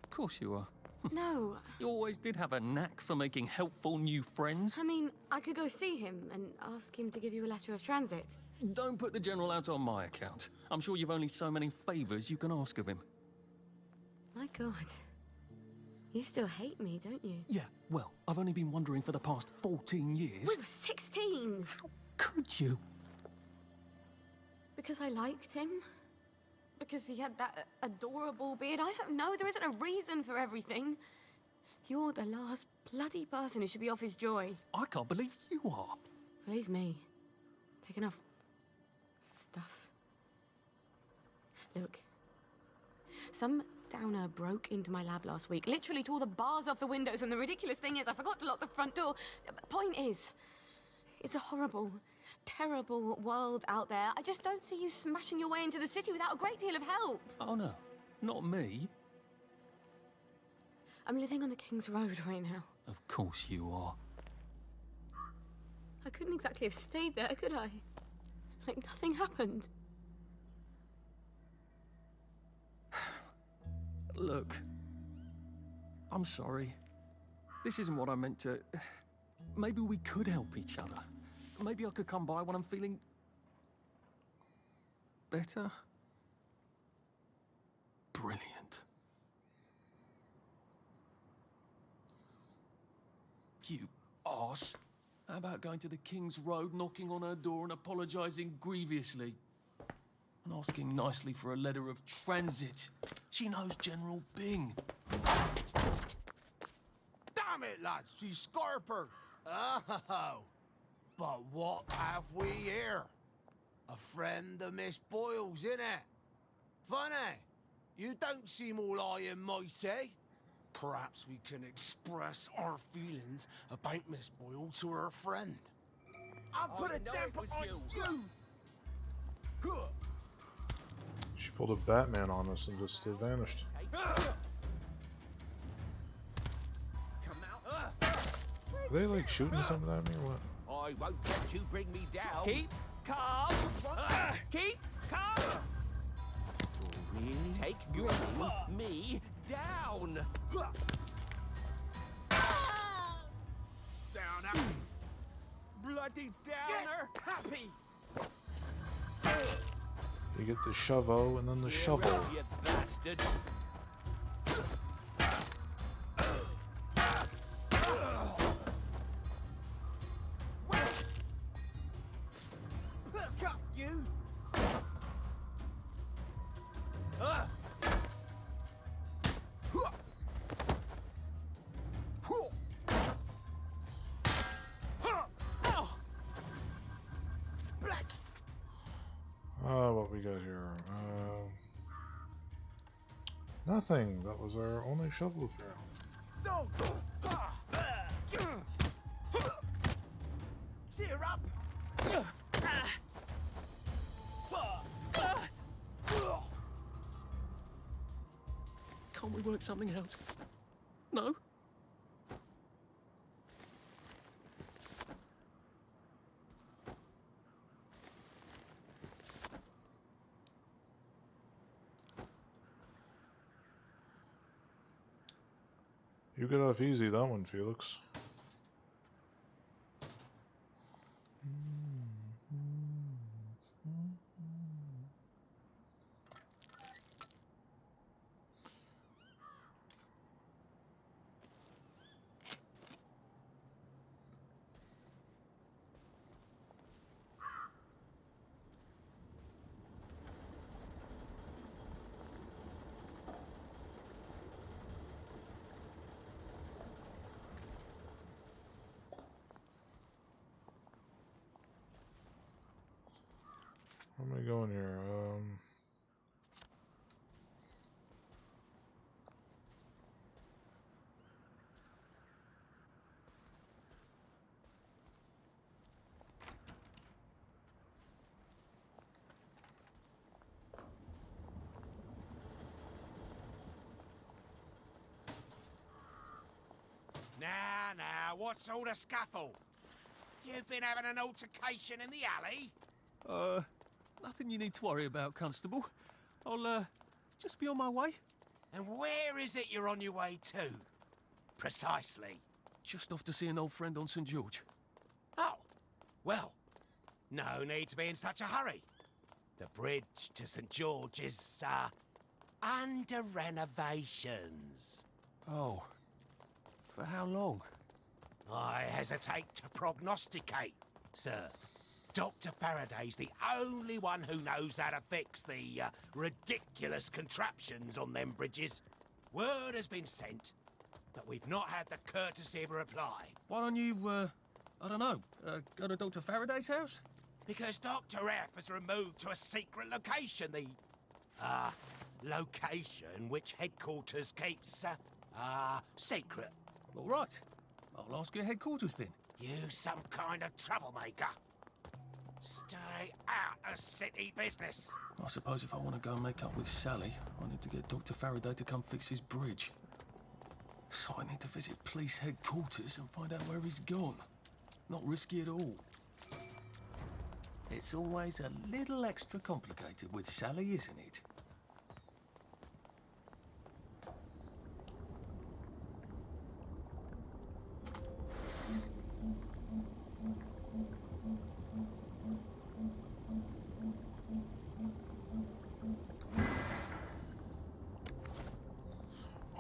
[SPEAKER 3] Of course you are.
[SPEAKER 14] No.
[SPEAKER 3] You always did have a knack for making helpful new friends.
[SPEAKER 14] I mean, I could go see him and ask him to give you a letter of transit.
[SPEAKER 3] Don't put the General out on my account. I'm sure you've only so many favours you can ask of him.
[SPEAKER 14] My God. You still hate me, don't you?
[SPEAKER 3] Yeah, well, I've only been wondering for the past 14 years.
[SPEAKER 14] We were 16!
[SPEAKER 3] How could you?
[SPEAKER 14] Because I liked him? Because he had that adorable beard? I don't know. There isn't a reason for everything. You're the last bloody person who should be off his joy.
[SPEAKER 3] I can't believe you are.
[SPEAKER 14] Believe me. Take enough stuff. Look. Some downer broke into my lab last week, literally tore the bars off the windows, and the ridiculous thing is I forgot to lock the front door. Point is, it's a horrible, terrible world out there. I just don't see you smashing your way into the city without a great deal of help.
[SPEAKER 3] Oh no, not me.
[SPEAKER 14] I'm living on the King's Road right now.
[SPEAKER 3] Of course you are.
[SPEAKER 14] I couldn't exactly have stayed there, could I? Like nothing happened.
[SPEAKER 3] Look, I'm sorry. This isn't what I meant to... Maybe we could help each other. Maybe I could come by when I'm feeling... better? Brilliant. You arse. How about going to the King's Road, knocking on her door and apologising grievously? And asking nicely for a letter of transit. She knows General Bing.
[SPEAKER 2] Damn it, lads, she's Scarper. Oh, but what have we here? A friend of Miss Boyle's, innit? Funny, you don't seem all high and mighty. Perhaps we can express our feelings about Miss Boyle to her friend. I'll put a damper on you!
[SPEAKER 1] She pulled a Batman on us and just vanished. Are they like shooting something at me or what?
[SPEAKER 15] I won't let you bring me down. Keep calm. Keep calm. Really? Take me down. Downer. Bloody downer.
[SPEAKER 2] Get happy.
[SPEAKER 1] You get the shovo and then the shovel.
[SPEAKER 15] You bastard.
[SPEAKER 2] Look up, you!
[SPEAKER 1] What we got here? Nothing. That was our only shovel apparently.
[SPEAKER 2] Cheer up!
[SPEAKER 3] Can't we work something out? No?
[SPEAKER 1] You got off easy that one, Felix. Where am I going here?
[SPEAKER 2] Now, what's all the scuffle? You've been having an altercation in the alley?
[SPEAKER 3] Nothing you need to worry about, Constable. I'll, just be on my way.
[SPEAKER 2] And where is it you're on your way to? Precisely.
[SPEAKER 3] Just off to see an old friend on St. George.
[SPEAKER 2] Oh, well, no need to be in such a hurry. The bridge to St. George is, under renovations.
[SPEAKER 3] Oh. For how long?
[SPEAKER 2] I hesitate to prognosticate, sir. Dr. Faraday's the only one who knows how to fix the ridiculous contraptions on them bridges. Word has been sent, but we've not had the courtesy of a reply.
[SPEAKER 3] Why don't you, I don't know, go to Dr. Faraday's house?
[SPEAKER 2] Because Dr. F has removed to a secret location, the, location which headquarters keeps, secret.
[SPEAKER 3] All right. I'll ask your headquarters then.
[SPEAKER 2] You some kind of troublemaker. Stay out of city business.
[SPEAKER 3] I suppose if I want to go and make up with Sally, I need to get Dr. Faraday to come fix his bridge. So I need to visit police headquarters and find out where he's gone. Not risky at all. It's always a little extra complicated with Sally, isn't it?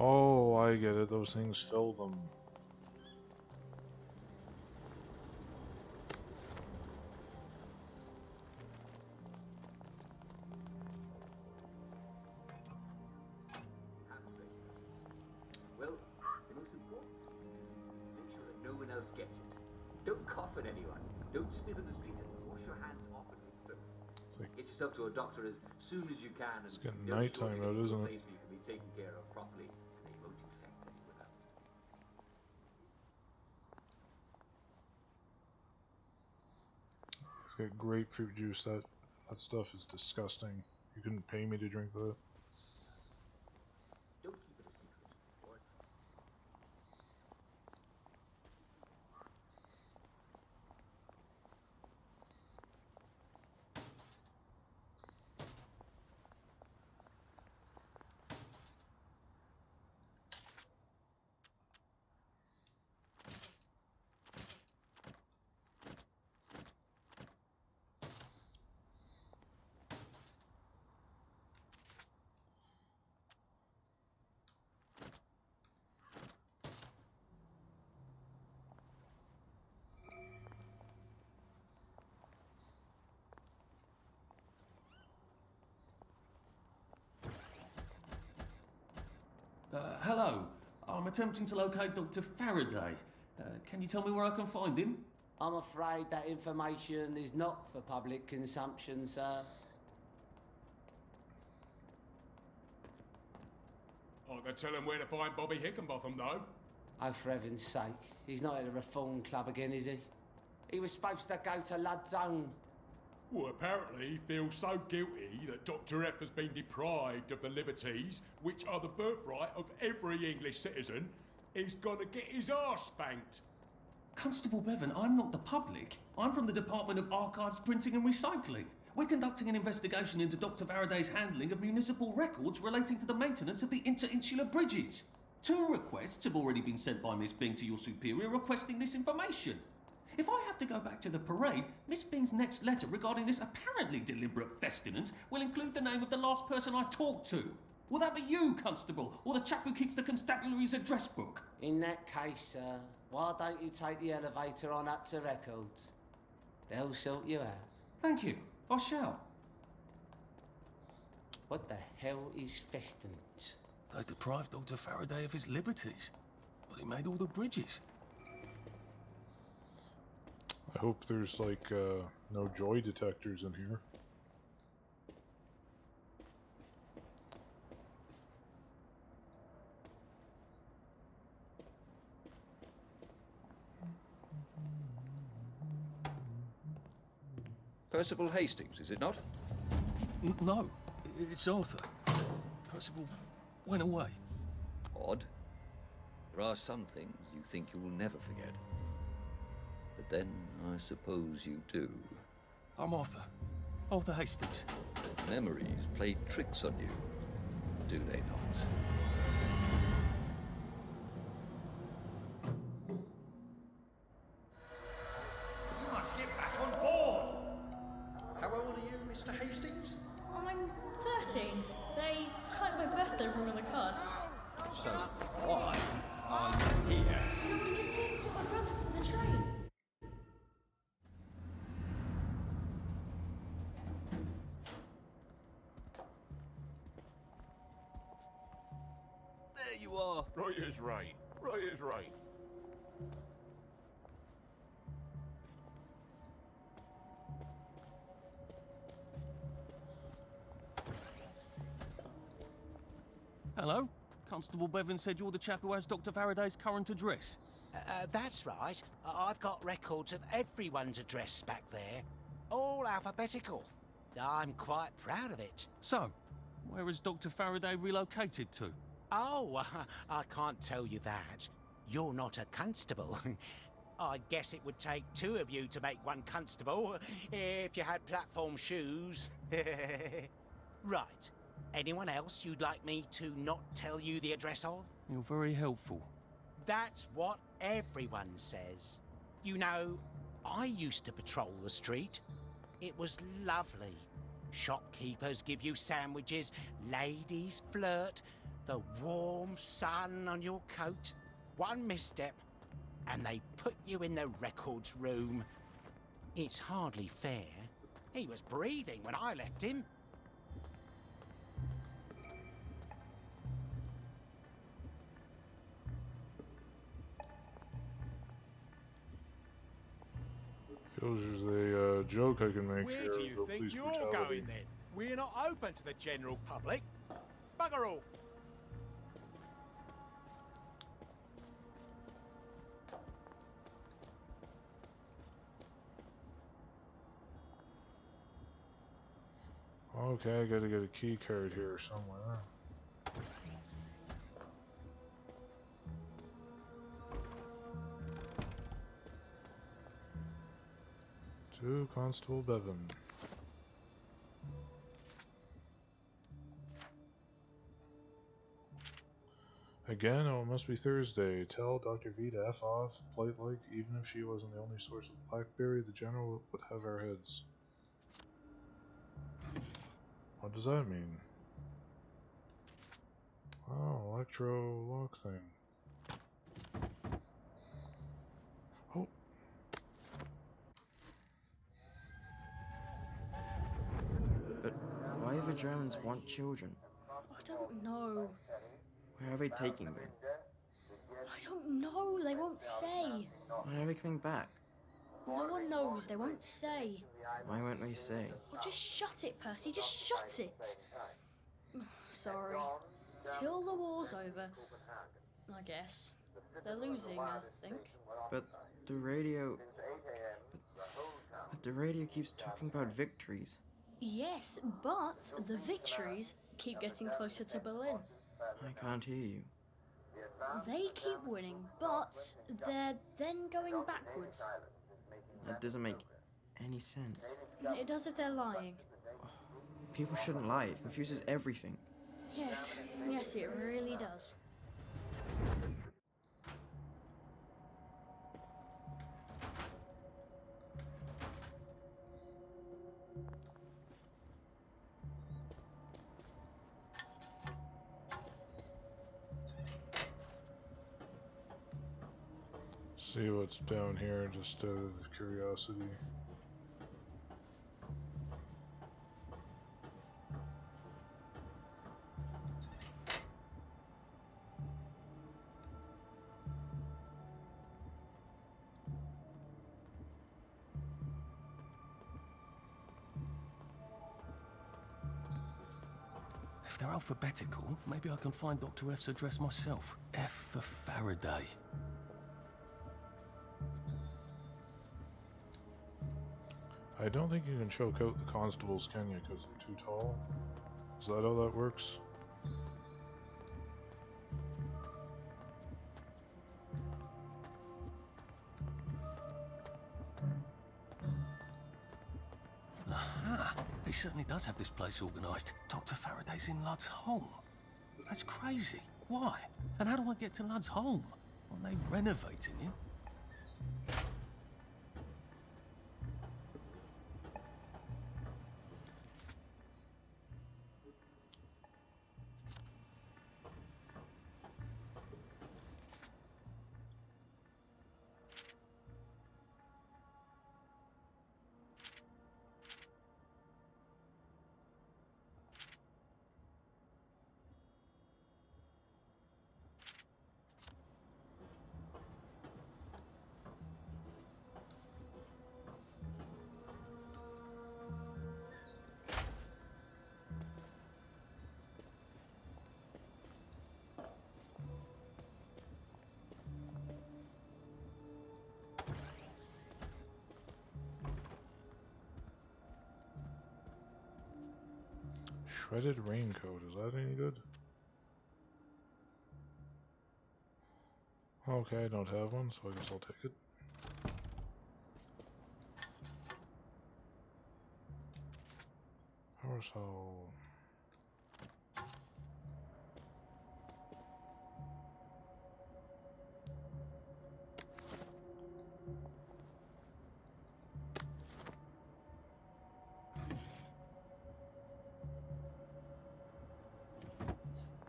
[SPEAKER 1] Oh, I get it. Those things fill them.
[SPEAKER 16] But anyway, don't spit in the street and wash your hands often with soap. Get yourself to a doctor as soon as you can. And
[SPEAKER 1] It's getting
[SPEAKER 16] don't
[SPEAKER 1] nighttime
[SPEAKER 16] short
[SPEAKER 1] out,
[SPEAKER 16] it
[SPEAKER 1] isn't
[SPEAKER 16] into a
[SPEAKER 1] it?
[SPEAKER 16] place where you can be taken care of properly, and they won't infect anyone else.
[SPEAKER 1] It's got grapefruit juice. That stuff is disgusting. You couldn't pay me to drink that.
[SPEAKER 16] Don't keep it a secret. Or...
[SPEAKER 3] Hello. I'm attempting to locate Dr. Faraday. Can you tell me where I can find him?
[SPEAKER 2] I'm afraid that information is not for public consumption, sir.
[SPEAKER 6] I can tell him where to find Bobby Hickenbotham, though.
[SPEAKER 2] Oh, for heaven's sake. He's not at the Reform Club again, is he? He was supposed to go to Lud's Own.
[SPEAKER 6] Well, apparently he feels so guilty that Dr. F has been deprived of the liberties which are the birthright of every English citizen, he's gonna get his arse spanked.
[SPEAKER 3] Constable Bevan, I'm not the public. I'm from the Department of Archives, Printing and Recycling. We're conducting an investigation into Dr. Faraday's handling of municipal records relating to the maintenance of the interinsular bridges. 2 requests have already been sent by Miss Bing to your superior requesting this information. If I have to go back to the parade, Miss Bing's next letter regarding this apparently deliberate festinance will include the name of the last person I talked to. Will that be you, Constable, or the chap who keeps the constabulary's address book?
[SPEAKER 2] In that case, sir, why don't you take the elevator on up to records? They'll sort you out.
[SPEAKER 3] Thank you. I shall.
[SPEAKER 2] What the hell is festinance?
[SPEAKER 3] They deprived Dr. Faraday of his liberties, but he made all the bridges.
[SPEAKER 1] I hope there's like no joy detectors in here.
[SPEAKER 17] Percival Hastings, is it not?
[SPEAKER 3] No, it's Arthur. Percival went away.
[SPEAKER 17] Odd. There are some things you think you will never forget. But then, I suppose you do.
[SPEAKER 3] I'm Arthur. Arthur Hastings.
[SPEAKER 17] Memories play tricks on you, do they not?
[SPEAKER 18] You must get back on board!
[SPEAKER 17] How old are you, Mr. Hastings?
[SPEAKER 19] I'm 13. They typed my birthday wrong on the card.
[SPEAKER 17] So, why are you here?
[SPEAKER 19] I'm just here to take my brother to the train.
[SPEAKER 12] There you are.
[SPEAKER 18] Right is right. Right is right.
[SPEAKER 3] Hello? Constable Bevan said you're the chap who has Dr. Faraday's current address.
[SPEAKER 20] That's right. I've got records of everyone's address back there. All alphabetical. I'm quite proud of it.
[SPEAKER 3] So, where has Dr. Faraday relocated to?
[SPEAKER 20] Oh, I can't tell you that. You're not a constable. I guess it would take 2 of you to make one constable, if you had platform shoes. Right. Anyone else you'd like me to not tell you the address of?
[SPEAKER 3] You're very helpful.
[SPEAKER 20] That's what everyone says. You know, I used to patrol the street. It was lovely. Shopkeepers give you sandwiches, ladies flirt, the warm sun on your coat. One misstep, and they put you in the records room. It's hardly fair. He was breathing when I left him.
[SPEAKER 1] Feels there's a joke I can make
[SPEAKER 6] Where
[SPEAKER 1] here
[SPEAKER 6] do
[SPEAKER 1] of
[SPEAKER 6] you
[SPEAKER 1] the
[SPEAKER 6] think
[SPEAKER 1] police
[SPEAKER 6] you're
[SPEAKER 1] brutality.
[SPEAKER 6] going then? We're not open to the general public. Bugger off.
[SPEAKER 1] Okay, I gotta get a key card here somewhere. To Constable Bevan. Again, oh, it must be Thursday. Tell Dr. V to F off, polite-like, even if she wasn't the only source of blackberry, the General would have our heads. What does that mean? Oh, electro lock thing. Oh.
[SPEAKER 21] But why do the Germans want children?
[SPEAKER 19] I don't know.
[SPEAKER 21] Where are they taking them?
[SPEAKER 19] I don't know. They won't say.
[SPEAKER 21] When are they coming back?
[SPEAKER 19] No one knows. They won't say.
[SPEAKER 21] Why won't they say?
[SPEAKER 19] Well, just shut it, Percy. Just shut it. Sorry. Till the war's over, I guess. They're losing, I think.
[SPEAKER 21] But the radio... But the radio keeps talking about victories.
[SPEAKER 19] Yes, but the victories keep getting closer to Berlin.
[SPEAKER 21] I can't hear you.
[SPEAKER 19] They keep winning, but they're then going backwards.
[SPEAKER 21] That doesn't make any sense.
[SPEAKER 19] It does if they're lying.
[SPEAKER 21] People shouldn't lie. It confuses everything.
[SPEAKER 19] Yes, yes, it really does.
[SPEAKER 1] See what's down here, just out of curiosity.
[SPEAKER 3] If they're alphabetical, maybe I can find Dr. F's address myself. F for Faraday.
[SPEAKER 1] I don't think you can choke out the constables, can you, because they're too tall? Is that how that works?
[SPEAKER 3] Aha! He certainly does have this place organised. Dr. Faraday's in Lud's home. That's crazy. Why? And how do I get to Lud's home? Aren't they renovating it?
[SPEAKER 1] Shredded raincoat, is that any good? Okay, I don't have one, so I guess I'll take it. Power cell.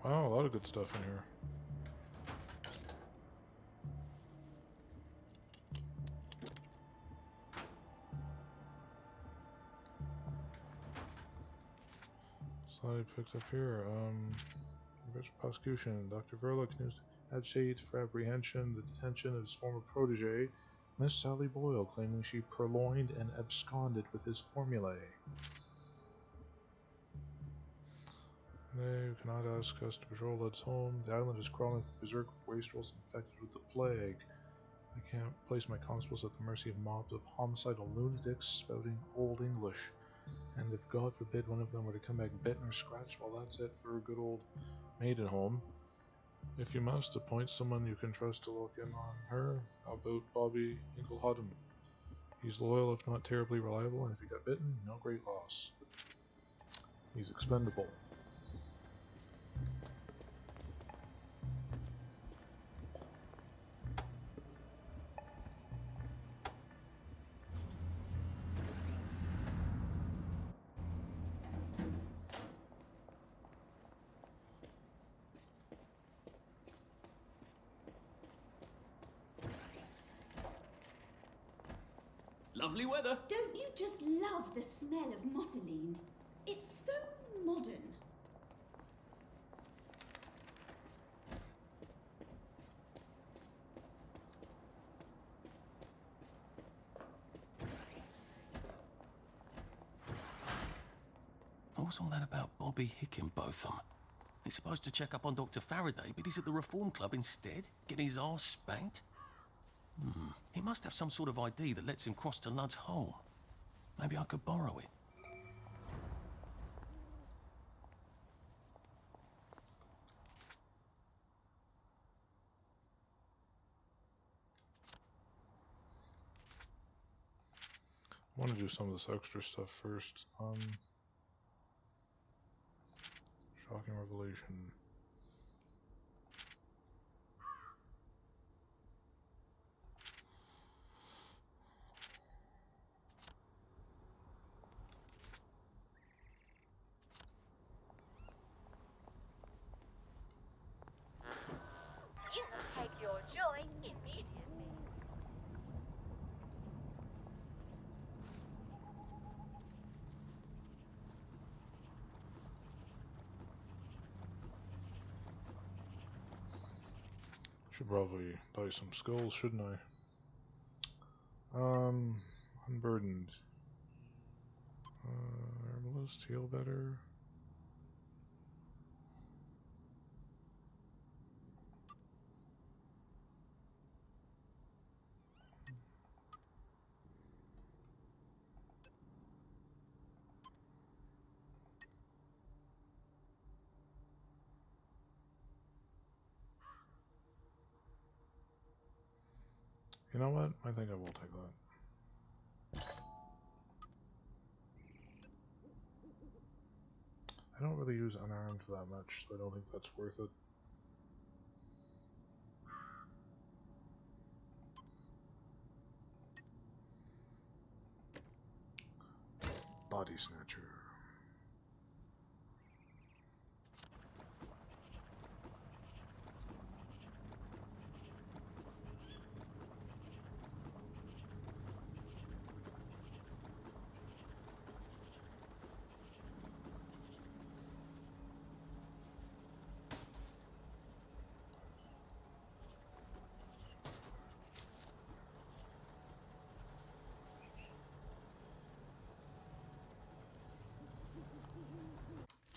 [SPEAKER 1] Wow, a lot of good stuff in here. Slide picked up here. Prosecution. Dr. Verla continues to agitate for apprehension the detention of his former protege, Miss Sally Boyle, claiming she purloined and absconded with his formulae. They cannot ask us to patrol Lud's home. The island is crawling with berserk wastrels infected with the plague. I can't place my constables at the mercy of mobs of homicidal lunatics spouting Old English. And if God forbid one of them were to come back bitten or scratched, well, that's it for a good old Maidenholm. If you must, appoint someone you can trust to look in on her. How about Bobby Inglehottom? He's loyal if not terribly reliable, and if he got bitten, no great loss. He's expendable.
[SPEAKER 3] Lovely weather.
[SPEAKER 5] Don't you just love the smell of motoline? It's so modern.
[SPEAKER 3] What's all that about Bobby Hickenbotham? He's supposed to check up on Dr. Faraday, but he's at the Reform Club instead, getting his arse spanked? He must have some sort of ID that lets him cross to Lud's home. Maybe I could borrow it.
[SPEAKER 1] I want to do some of this extra stuff first. Shocking revelation.
[SPEAKER 8] You take your joy immediately.
[SPEAKER 1] Should probably buy some skulls, shouldn't I? Unburdened. Herbalist, heal better. You know what? I think I will take that. I don't really use unarmed that much, so I don't think that's worth it. Body Snatcher.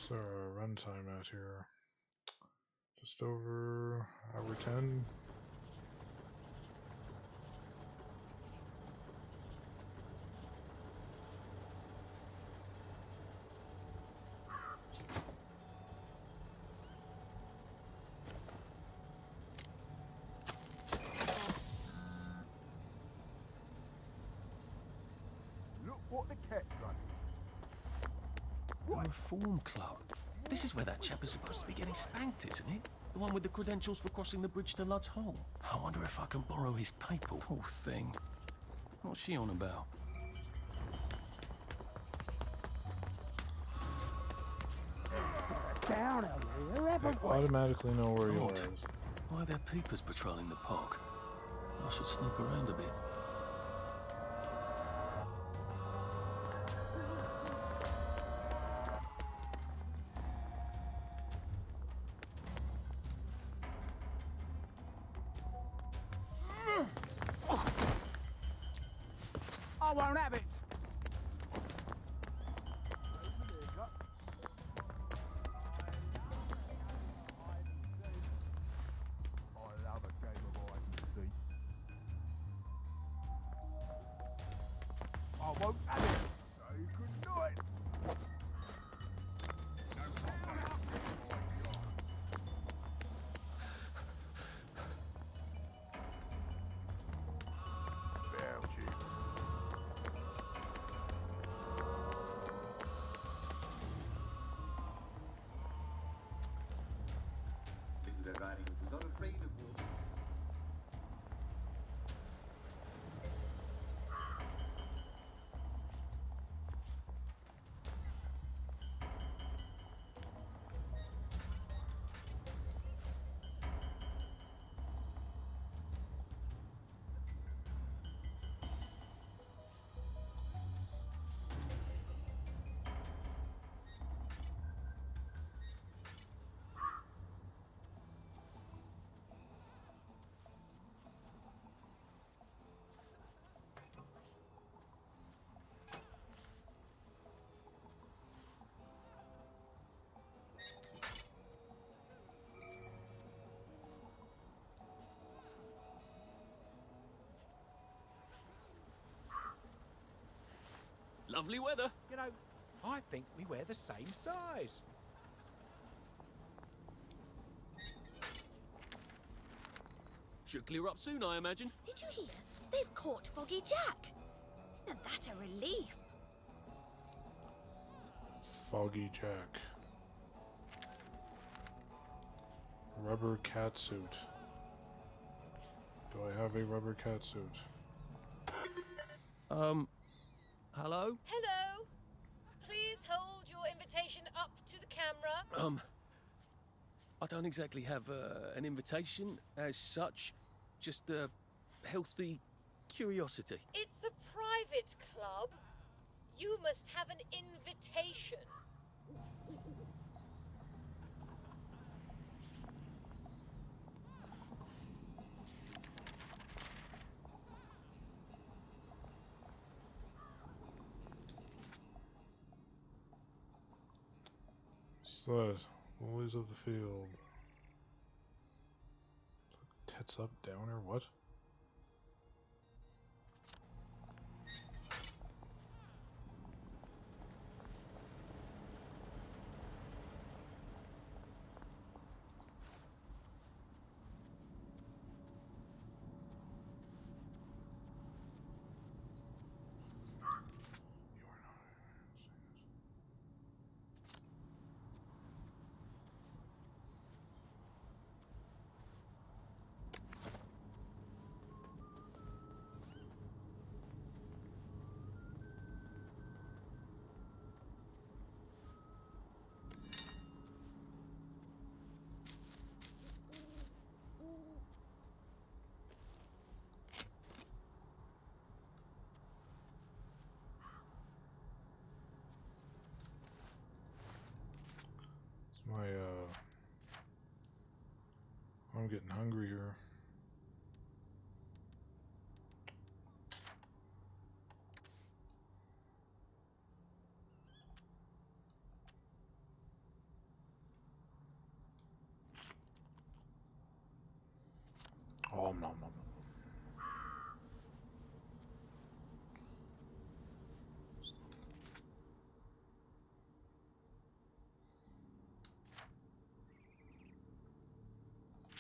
[SPEAKER 1] What's our runtime at here? Just over hour 10.
[SPEAKER 11] Look what the cat's done.
[SPEAKER 3] The Reform Club. This is where that chap is supposed to be getting spanked, isn't it? The one with the credentials for crossing the bridge to Lud's home. I wonder if I can borrow his paper. Poor thing. What's she on about?
[SPEAKER 11] Down out here,
[SPEAKER 1] They automatically know where you are.
[SPEAKER 3] Why are there peepers patrolling the park? I should snoop around a bit.
[SPEAKER 18] I won't have it. I love a game of hide and seek. I won't have it. Say good night.
[SPEAKER 16] Little Red Riding Hood was not afraid of water.
[SPEAKER 3] Lovely weather.
[SPEAKER 6] You know, I think we wear the same size.
[SPEAKER 3] Should clear up soon, I imagine.
[SPEAKER 10] Did you hear? They've caught Foggy Jack. Isn't that a relief?
[SPEAKER 1] Foggy Jack. Rubber catsuit. Do I have a rubber catsuit?
[SPEAKER 3] Hello?
[SPEAKER 10] Hello. Please hold your invitation up to the camera.
[SPEAKER 3] I don't exactly have an invitation as such, just a healthy curiosity.
[SPEAKER 10] It's a private club. You must have an invitation.
[SPEAKER 1] That lilies of the field. Tits up, down, or what? I'm getting hungry here. Oh, no.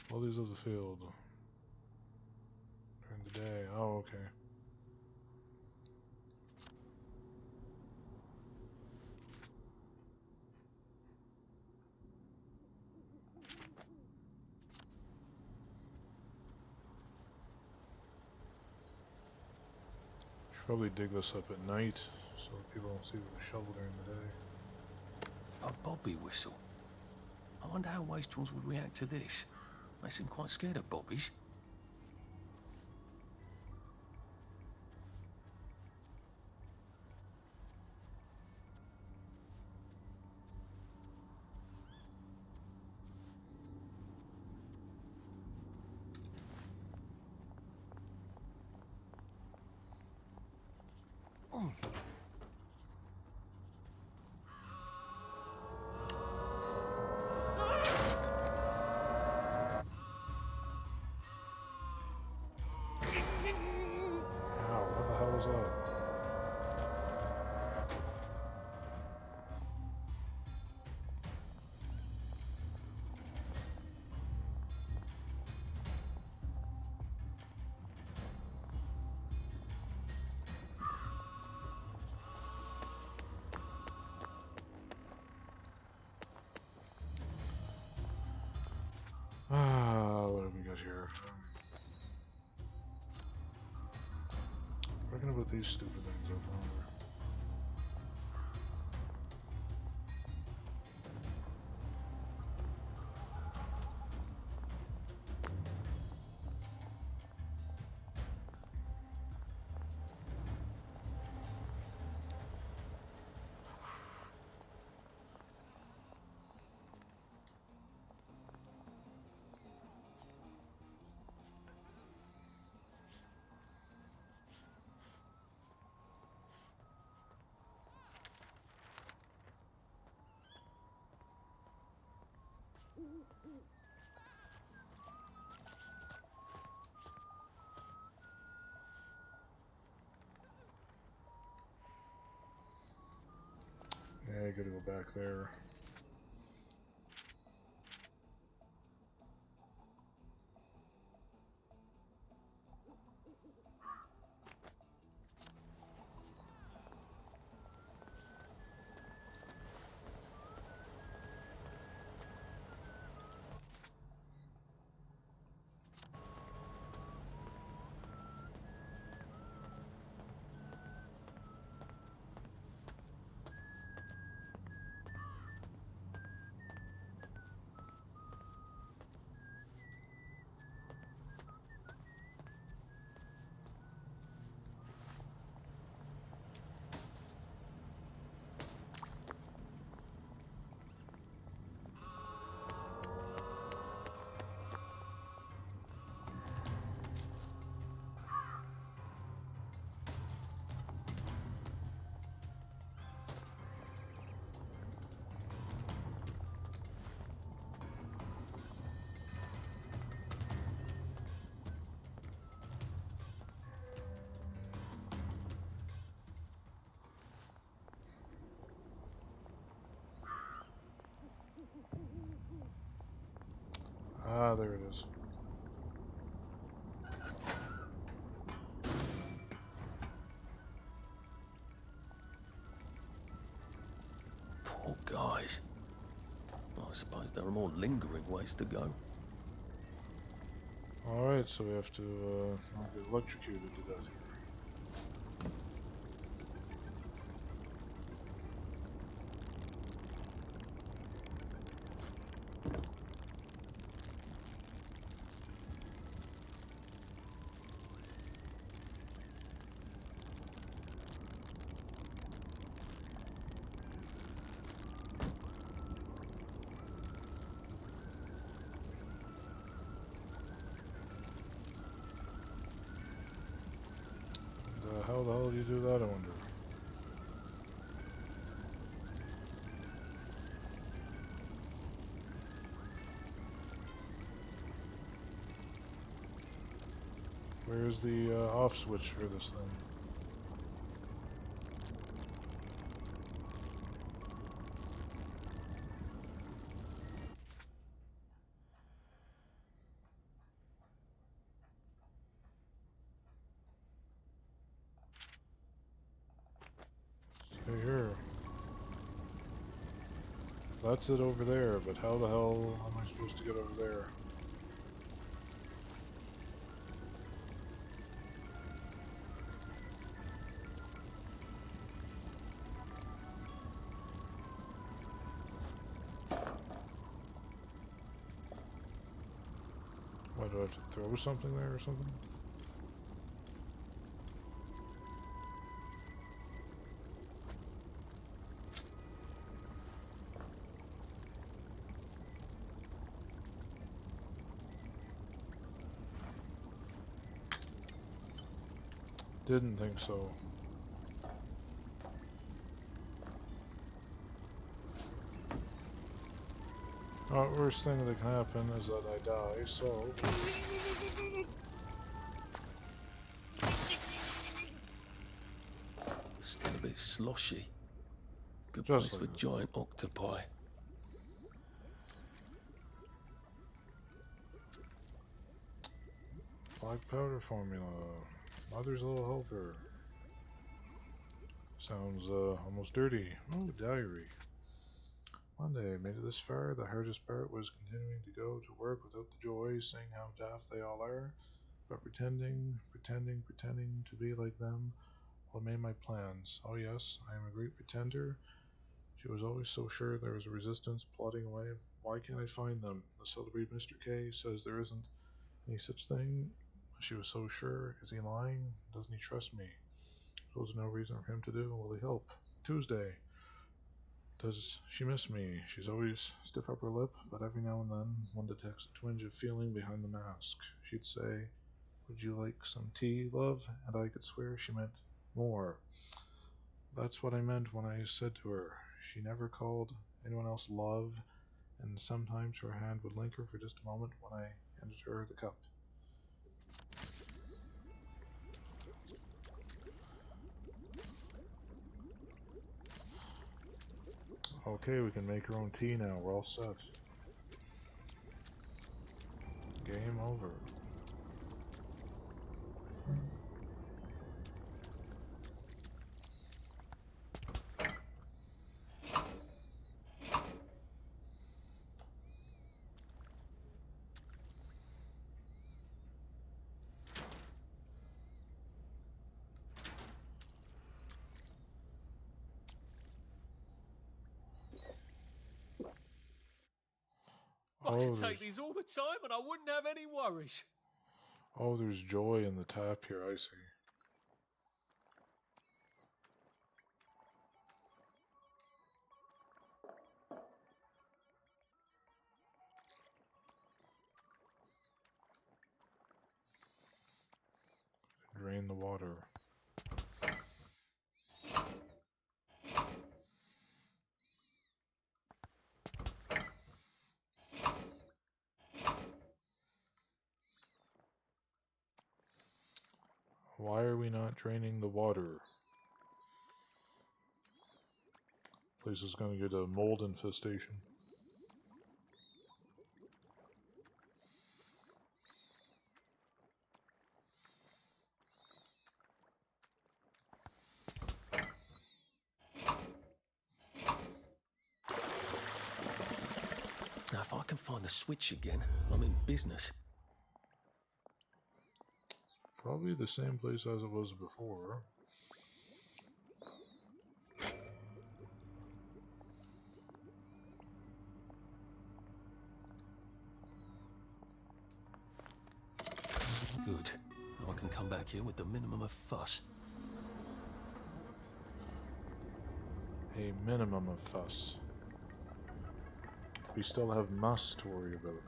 [SPEAKER 1] Lilies of the field. During the day. Oh, okay. Should probably dig this up at night so people don't see the shovel during the day.
[SPEAKER 3] A bobby whistle. I wonder how wastrels would react to this. They seem quite scared of bobbies.
[SPEAKER 1] What the hell was that? What have we got here? We're gonna put these stupid things up on there. Yeah, I gotta go back there. Ah, there it is.
[SPEAKER 3] Poor guys. I suppose there are more lingering ways to go.
[SPEAKER 1] Alright, so we have to not get electrocuted to death here. How the hell do you do that, I wonder? Where's the off switch for this thing? Stay here. That's it over there, but how the hell am I supposed to get over there? What, do I have to throw something there or something? Didn't think so. Worst thing that can happen is that I die, so...
[SPEAKER 3] Still a bit sloshy. Good
[SPEAKER 1] Just
[SPEAKER 3] place
[SPEAKER 1] like
[SPEAKER 3] for giant octopi.
[SPEAKER 1] Black powder formula. Mother's little helper. Sounds almost dirty. Oh, diary. Monday, made it this far. The hardest part was continuing to go to work without the joy, seeing how daft they all are, but pretending to be like them while I made my plans. Oh yes, I am a great pretender. She was always so sure there was a resistance plotting away. Why can't I find them? The celebrated Mr. K says there isn't any such thing. She was so sure. Is he lying? Doesn't he trust me? There's no reason for him to do. Will he help? Tuesday. Does she miss me? She's always stiff upper lip, but every now and then one detects a twinge of feeling behind the mask. She'd say, "Would you like some tea, love?" And I could swear she meant more. That's what I meant when I said to her. She never called anyone else love, and sometimes her hand would linger for just a moment when I handed her the cup. Okay, we can make our own tea now. We're all set. Game over.
[SPEAKER 3] I could take these all the time and I wouldn't have any worries.
[SPEAKER 1] Oh, there's joy in the tap here, I see. Drain the water. Why are we not draining the water? Place is going to get a mold infestation.
[SPEAKER 3] Now, if I can find the switch again, I'm in business.
[SPEAKER 1] Probably the same place as it was before.
[SPEAKER 3] Good. Now I can come back here with the minimum of fuss.
[SPEAKER 1] A minimum of fuss. We still have muss to worry about.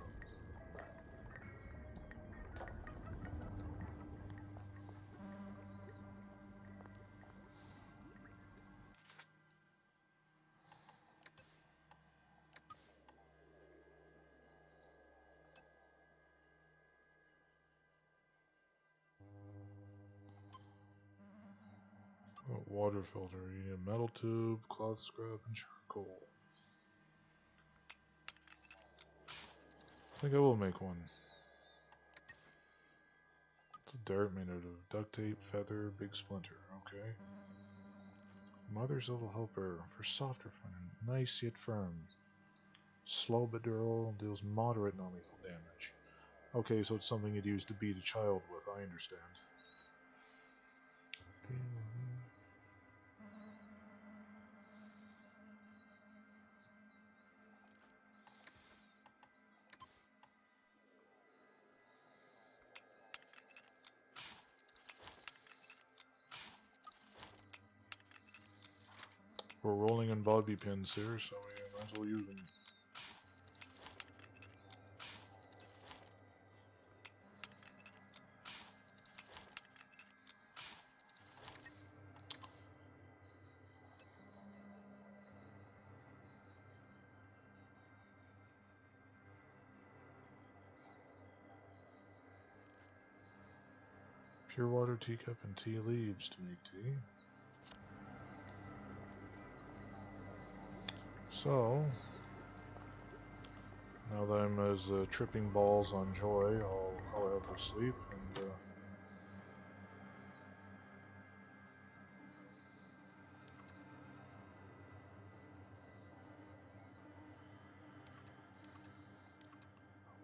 [SPEAKER 1] Water filter. You need a metal tube, cloth scrub, and charcoal. I think I will make one. It's a dart made out of duct tape, feather, big splinter. Okay. Mother's little helper for softer fun. Nice yet firm. Slow but durable, deals moderate non-lethal damage. Okay, so it's something you'd use to beat a child with. I understand. Okay. We're rolling in bobby pins here, so we might as well use them. Pure water, teacup, and tea leaves to make tea. So, now that I'm as tripping balls on joy, I'll probably have to sleep and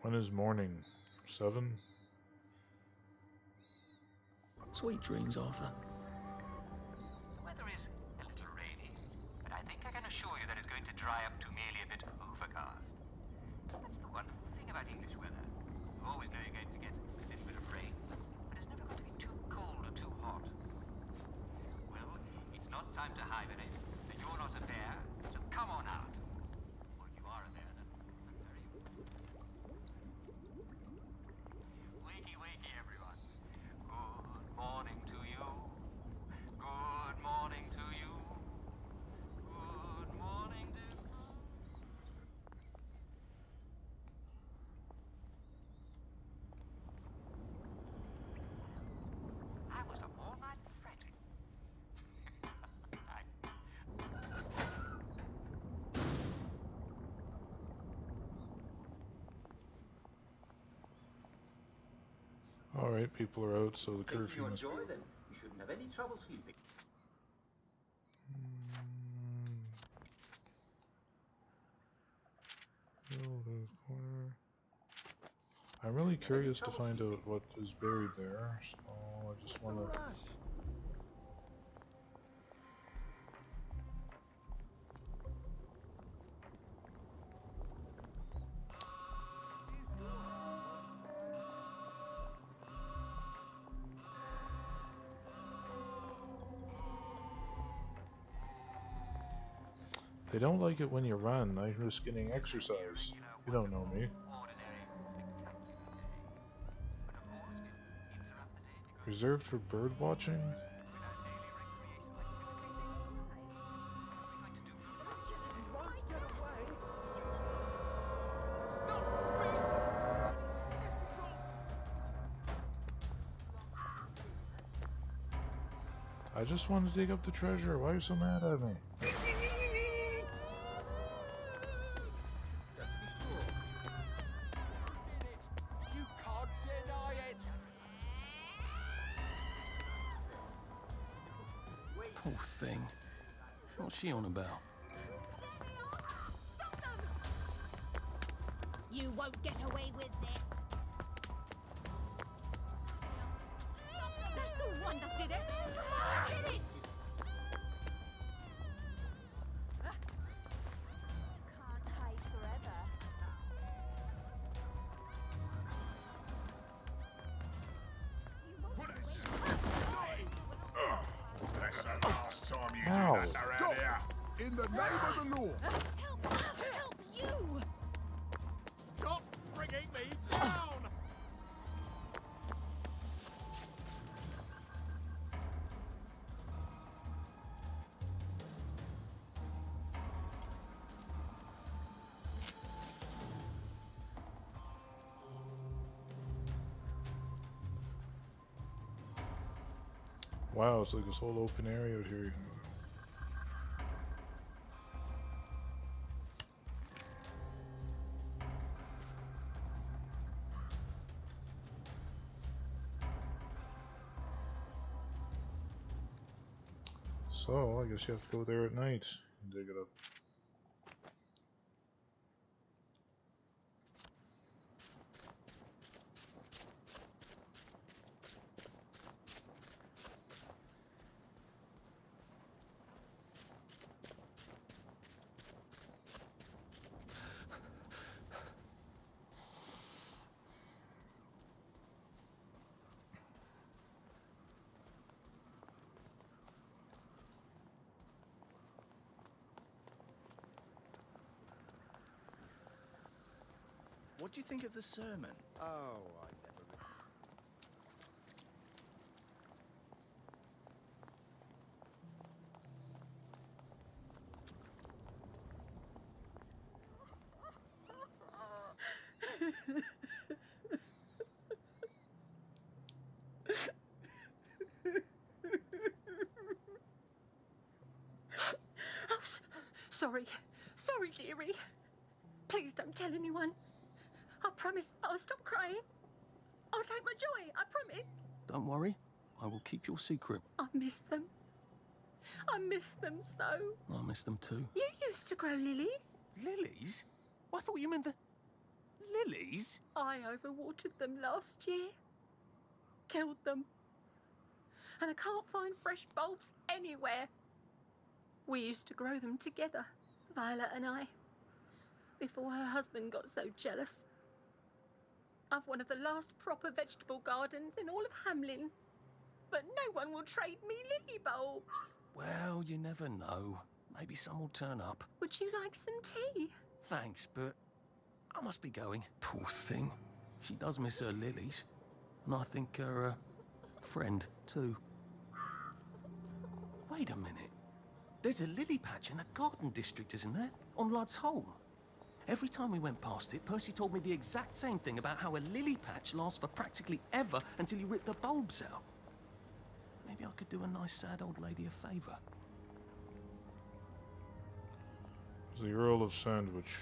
[SPEAKER 1] when is morning? 7?
[SPEAKER 3] Sweet dreams, Arthur.
[SPEAKER 9] Weather is a little rainy, but I think I can assure you that it's going to dry up to merely a bit overcast. That's the wonderful thing about English weather. You always know you're going to get a little bit of rain, but it's never going to be too cold or too hot. Well, it's not time to hibernate, and you're not a bear, so come on out. Or if you are a bear, then I'm very... Wakey, wakey, everyone. Good morning to you. Good morning to you. Good morning to... I was up all night fretting.
[SPEAKER 1] alright, people are out, so the curfew
[SPEAKER 16] Taking
[SPEAKER 1] must be
[SPEAKER 16] your joy,
[SPEAKER 1] over.
[SPEAKER 16] then. You shouldn't have any trouble sleeping.
[SPEAKER 1] I'm really curious to find out what is buried there, so I just want to... They don't like it when you run. I'm just getting exercise. You don't know me. Reserved for bird watching? I just want to dig up the treasure. Why are you so mad at me?
[SPEAKER 3] Poor thing. What's she on about?
[SPEAKER 10] You won't get away with this. That's the one that did it. Did it. Can't hide forever.
[SPEAKER 18] That's the last time you
[SPEAKER 1] Ow.
[SPEAKER 18] do that around here. In the name of the law.
[SPEAKER 10] Help us help you.
[SPEAKER 18] Stop bringing me down.
[SPEAKER 1] Wow, it's like this whole open area out here. So, I guess you have to go there at night and dig it up.
[SPEAKER 22] What do you think of the sermon?
[SPEAKER 11] Oh, I never...
[SPEAKER 13] Sorry. Sorry, dearie. Please don't tell anyone. I promise I'll stop crying. I'll take my joy, I promise.
[SPEAKER 3] Don't worry, I will keep your secret.
[SPEAKER 13] I miss them. I miss them so.
[SPEAKER 3] I miss them too.
[SPEAKER 13] You used to grow lilies.
[SPEAKER 3] Lilies? I thought you meant the... lilies?
[SPEAKER 13] I overwatered them last year. Killed them. And I can't find fresh bulbs anywhere. We used to grow them together, Violet and I, before her husband got so jealous. I've one of the last proper vegetable gardens in all of Hamlin, but no one will trade me lily bulbs.
[SPEAKER 3] Well, you never know. Maybe some will turn up.
[SPEAKER 13] Would you like some tea?
[SPEAKER 3] Thanks, but I must be going. Poor thing. She does miss her lilies. And I think her friend, too. Wait a minute. There's a lily patch in the garden district, isn't there? On Ludd's Hole. Every time we went past it, Percy told me the exact same thing about how a lily patch lasts for practically ever until you rip the bulbs out. Maybe I could do a nice sad old lady a favour.
[SPEAKER 1] The Earl of Sandwich.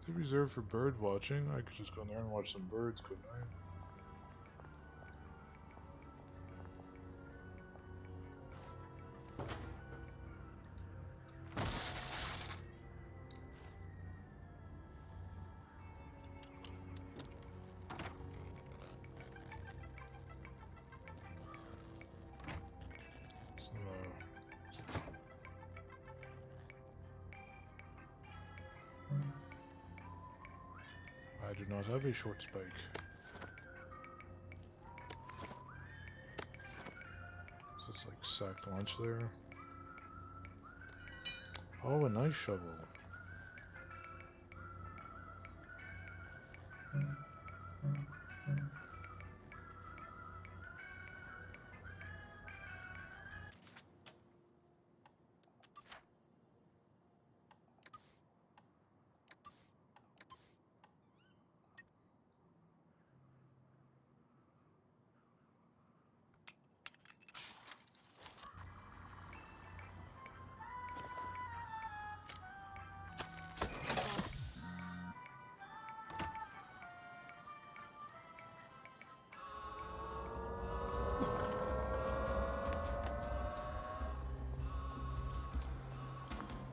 [SPEAKER 1] Is it reserved for bird watching? I could just go in there and watch some birds, couldn't I? I do not have a short spike. So it's like sacked lunch there. Oh, a nice shovel.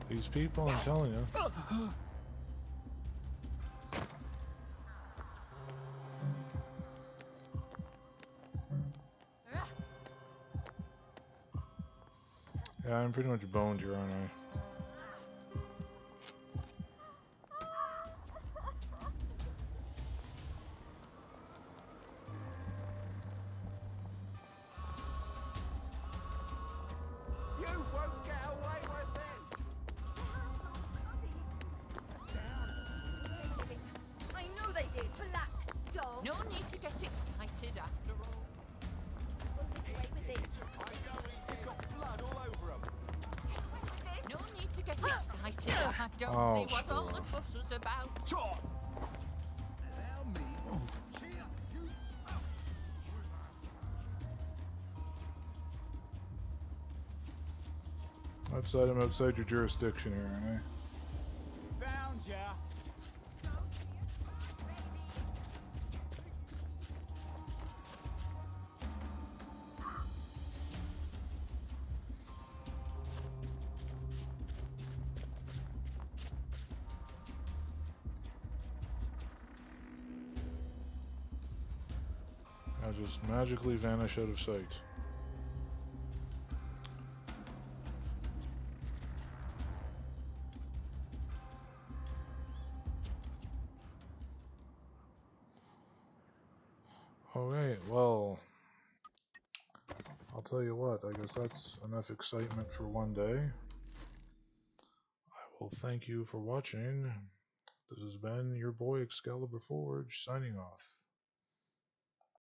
[SPEAKER 1] These people, I'm telling you. Yeah, I'm pretty much boned here, aren't I?
[SPEAKER 10] No need to get excited after all. No need to get excited. I don't see what all the fuss was about.
[SPEAKER 1] I'm outside your jurisdiction here, aren't I?
[SPEAKER 18] Found ya.
[SPEAKER 1] I'll just magically vanish out of sight. Alright, well, I'll tell you what, I guess that's enough excitement for one day. I will thank you for watching. This has been your boy Excalibur Forge, signing off.